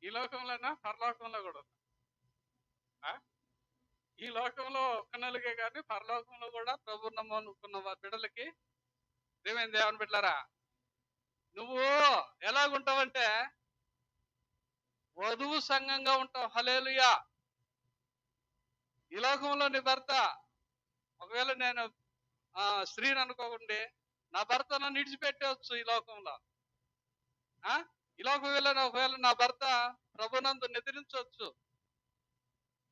A: ఈ లోకంలోనా పరలోకంలో కూడా ఉందా? ఈ లోకంలో ఒక్క నెలకే కానీ పరలోకంలో కూడా ప్రభు నమ్ముకున్న బిడ్డలకి ప్రియమైన దేవుని బిడ్డలారా, నువ్వు ఎలాగుంటావంటే వధువు సంఘంగా ఉంటావు. హల్లెలూయా. ఈ లోకంలో నీ భర్త, ఒకవేళ నేను స్త్రీని అనుకోకుండి నా భర్త నన్ను విడిచిపెట్టవచ్చు ఈ లోకంలో. ఈ లోకం ఒకవేళ నా భర్త ప్రభునందు నిద్రించవచ్చు.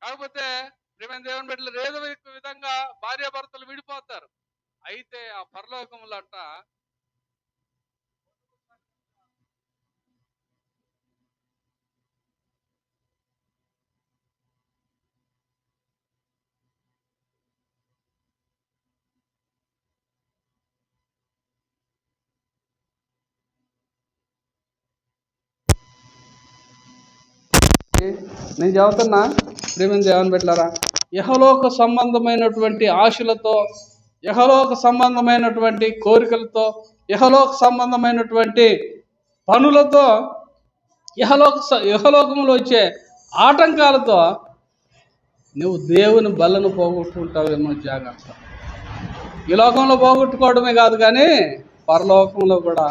A: కాకపోతే ప్రియమైన దేవుని బిడ్డలు ఏదో విధంగా భార్యాభర్తలు విడిపోతారు. అయితే ఆ పరలోకంలో అంట నేను చెబుతున్నా ప్రియమైన దేవుని బిడ్డలారా, యెహోలోక సంబంధమైనటువంటి ఆశలతో, యెహోలోక సంబంధమైనటువంటి కోరికలతో, యెహోలోక సంబంధమైనటువంటి పనులతో, యెహోలోకంలో వచ్చే ఆటంకాలతో నువ్వు దేవుని బలను పోగొట్టుకుంటావేమో. జాగ్రత్త. ఈ లోకంలో పోగొట్టుకోవడమే కాదు కానీ పరలోకంలో కూడా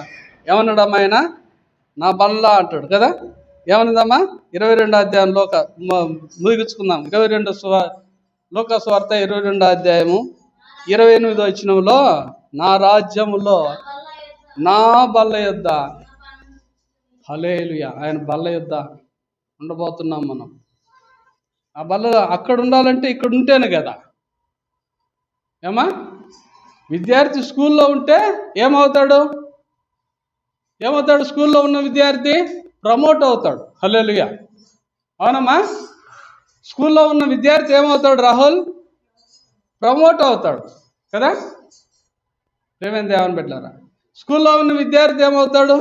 A: ఏమన్నాడమ్మాయన? నా బల్ల అంటాడు కదా. ఏమన్నదమ్మా? 22వ అధ్యాయంలో ముగించుకుందాం. 22 లూకా సువార్త 22వ అధ్యాయము 28వ వచనంలో, నా రాజ్యములో నా బల్ల యొద్ద, హల్లెలూయా, ఆయన బల్ల యొద్ద ఉండబోతున్నాం మనం. ఆ బల్ల అక్కడ ఉండాలంటే ఇక్కడ ఉంటేనే కదా. ఏమా? విద్యార్థి స్కూల్లో ఉంటే ఏమవుతాడు? స్కూల్లో ఉన్న విద్యార్థి ప్రమోట్ అవుతాడు. హల్లెలూయా. అవునమ్మా? స్కూల్లో ఉన్న విద్యార్థి ఏమవుతాడు రాహుల్? ప్రమోట్ అవుతాడు కదా. ప్రియమైన దేవుని బిడ్డలారా, స్కూల్లో ఉన్న విద్యార్థి ఏమవుతాడు?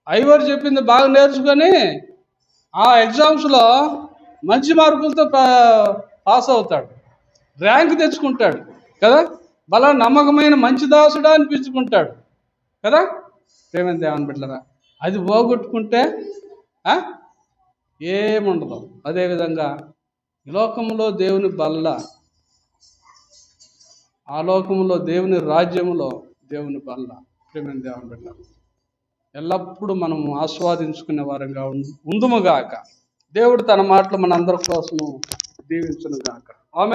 A: ఐవర్ చెప్పింది బాగా నేర్చుకొని ఆ ఎగ్జామ్స్లో మంచి మార్కులతో పాస్ అవుతాడు, ర్యాంక్ తెచ్చుకుంటాడు కదా. బలా నమ్మకమైన మంచి దాసుడా అనిపించుకుంటాడు కదా. ప్రియమైన దేవుని బిడ్డలారా, అది పోగొట్టుకుంటే ఏముండదు. అదేవిధంగా ఈ లోకంలో దేవుని బల్ల, ఆ లోకంలో దేవుని రాజ్యములో దేవుని బల్ల. ప్రియమైన దేవుని బిడ్డలారా, ఎల్లప్పుడూ మనము ఆస్వాదించుకునే వారంగా ఉందుముగాక. దేవుడు తన మాటలు మనందరి కోసము దీవించునుగాక. ఆమె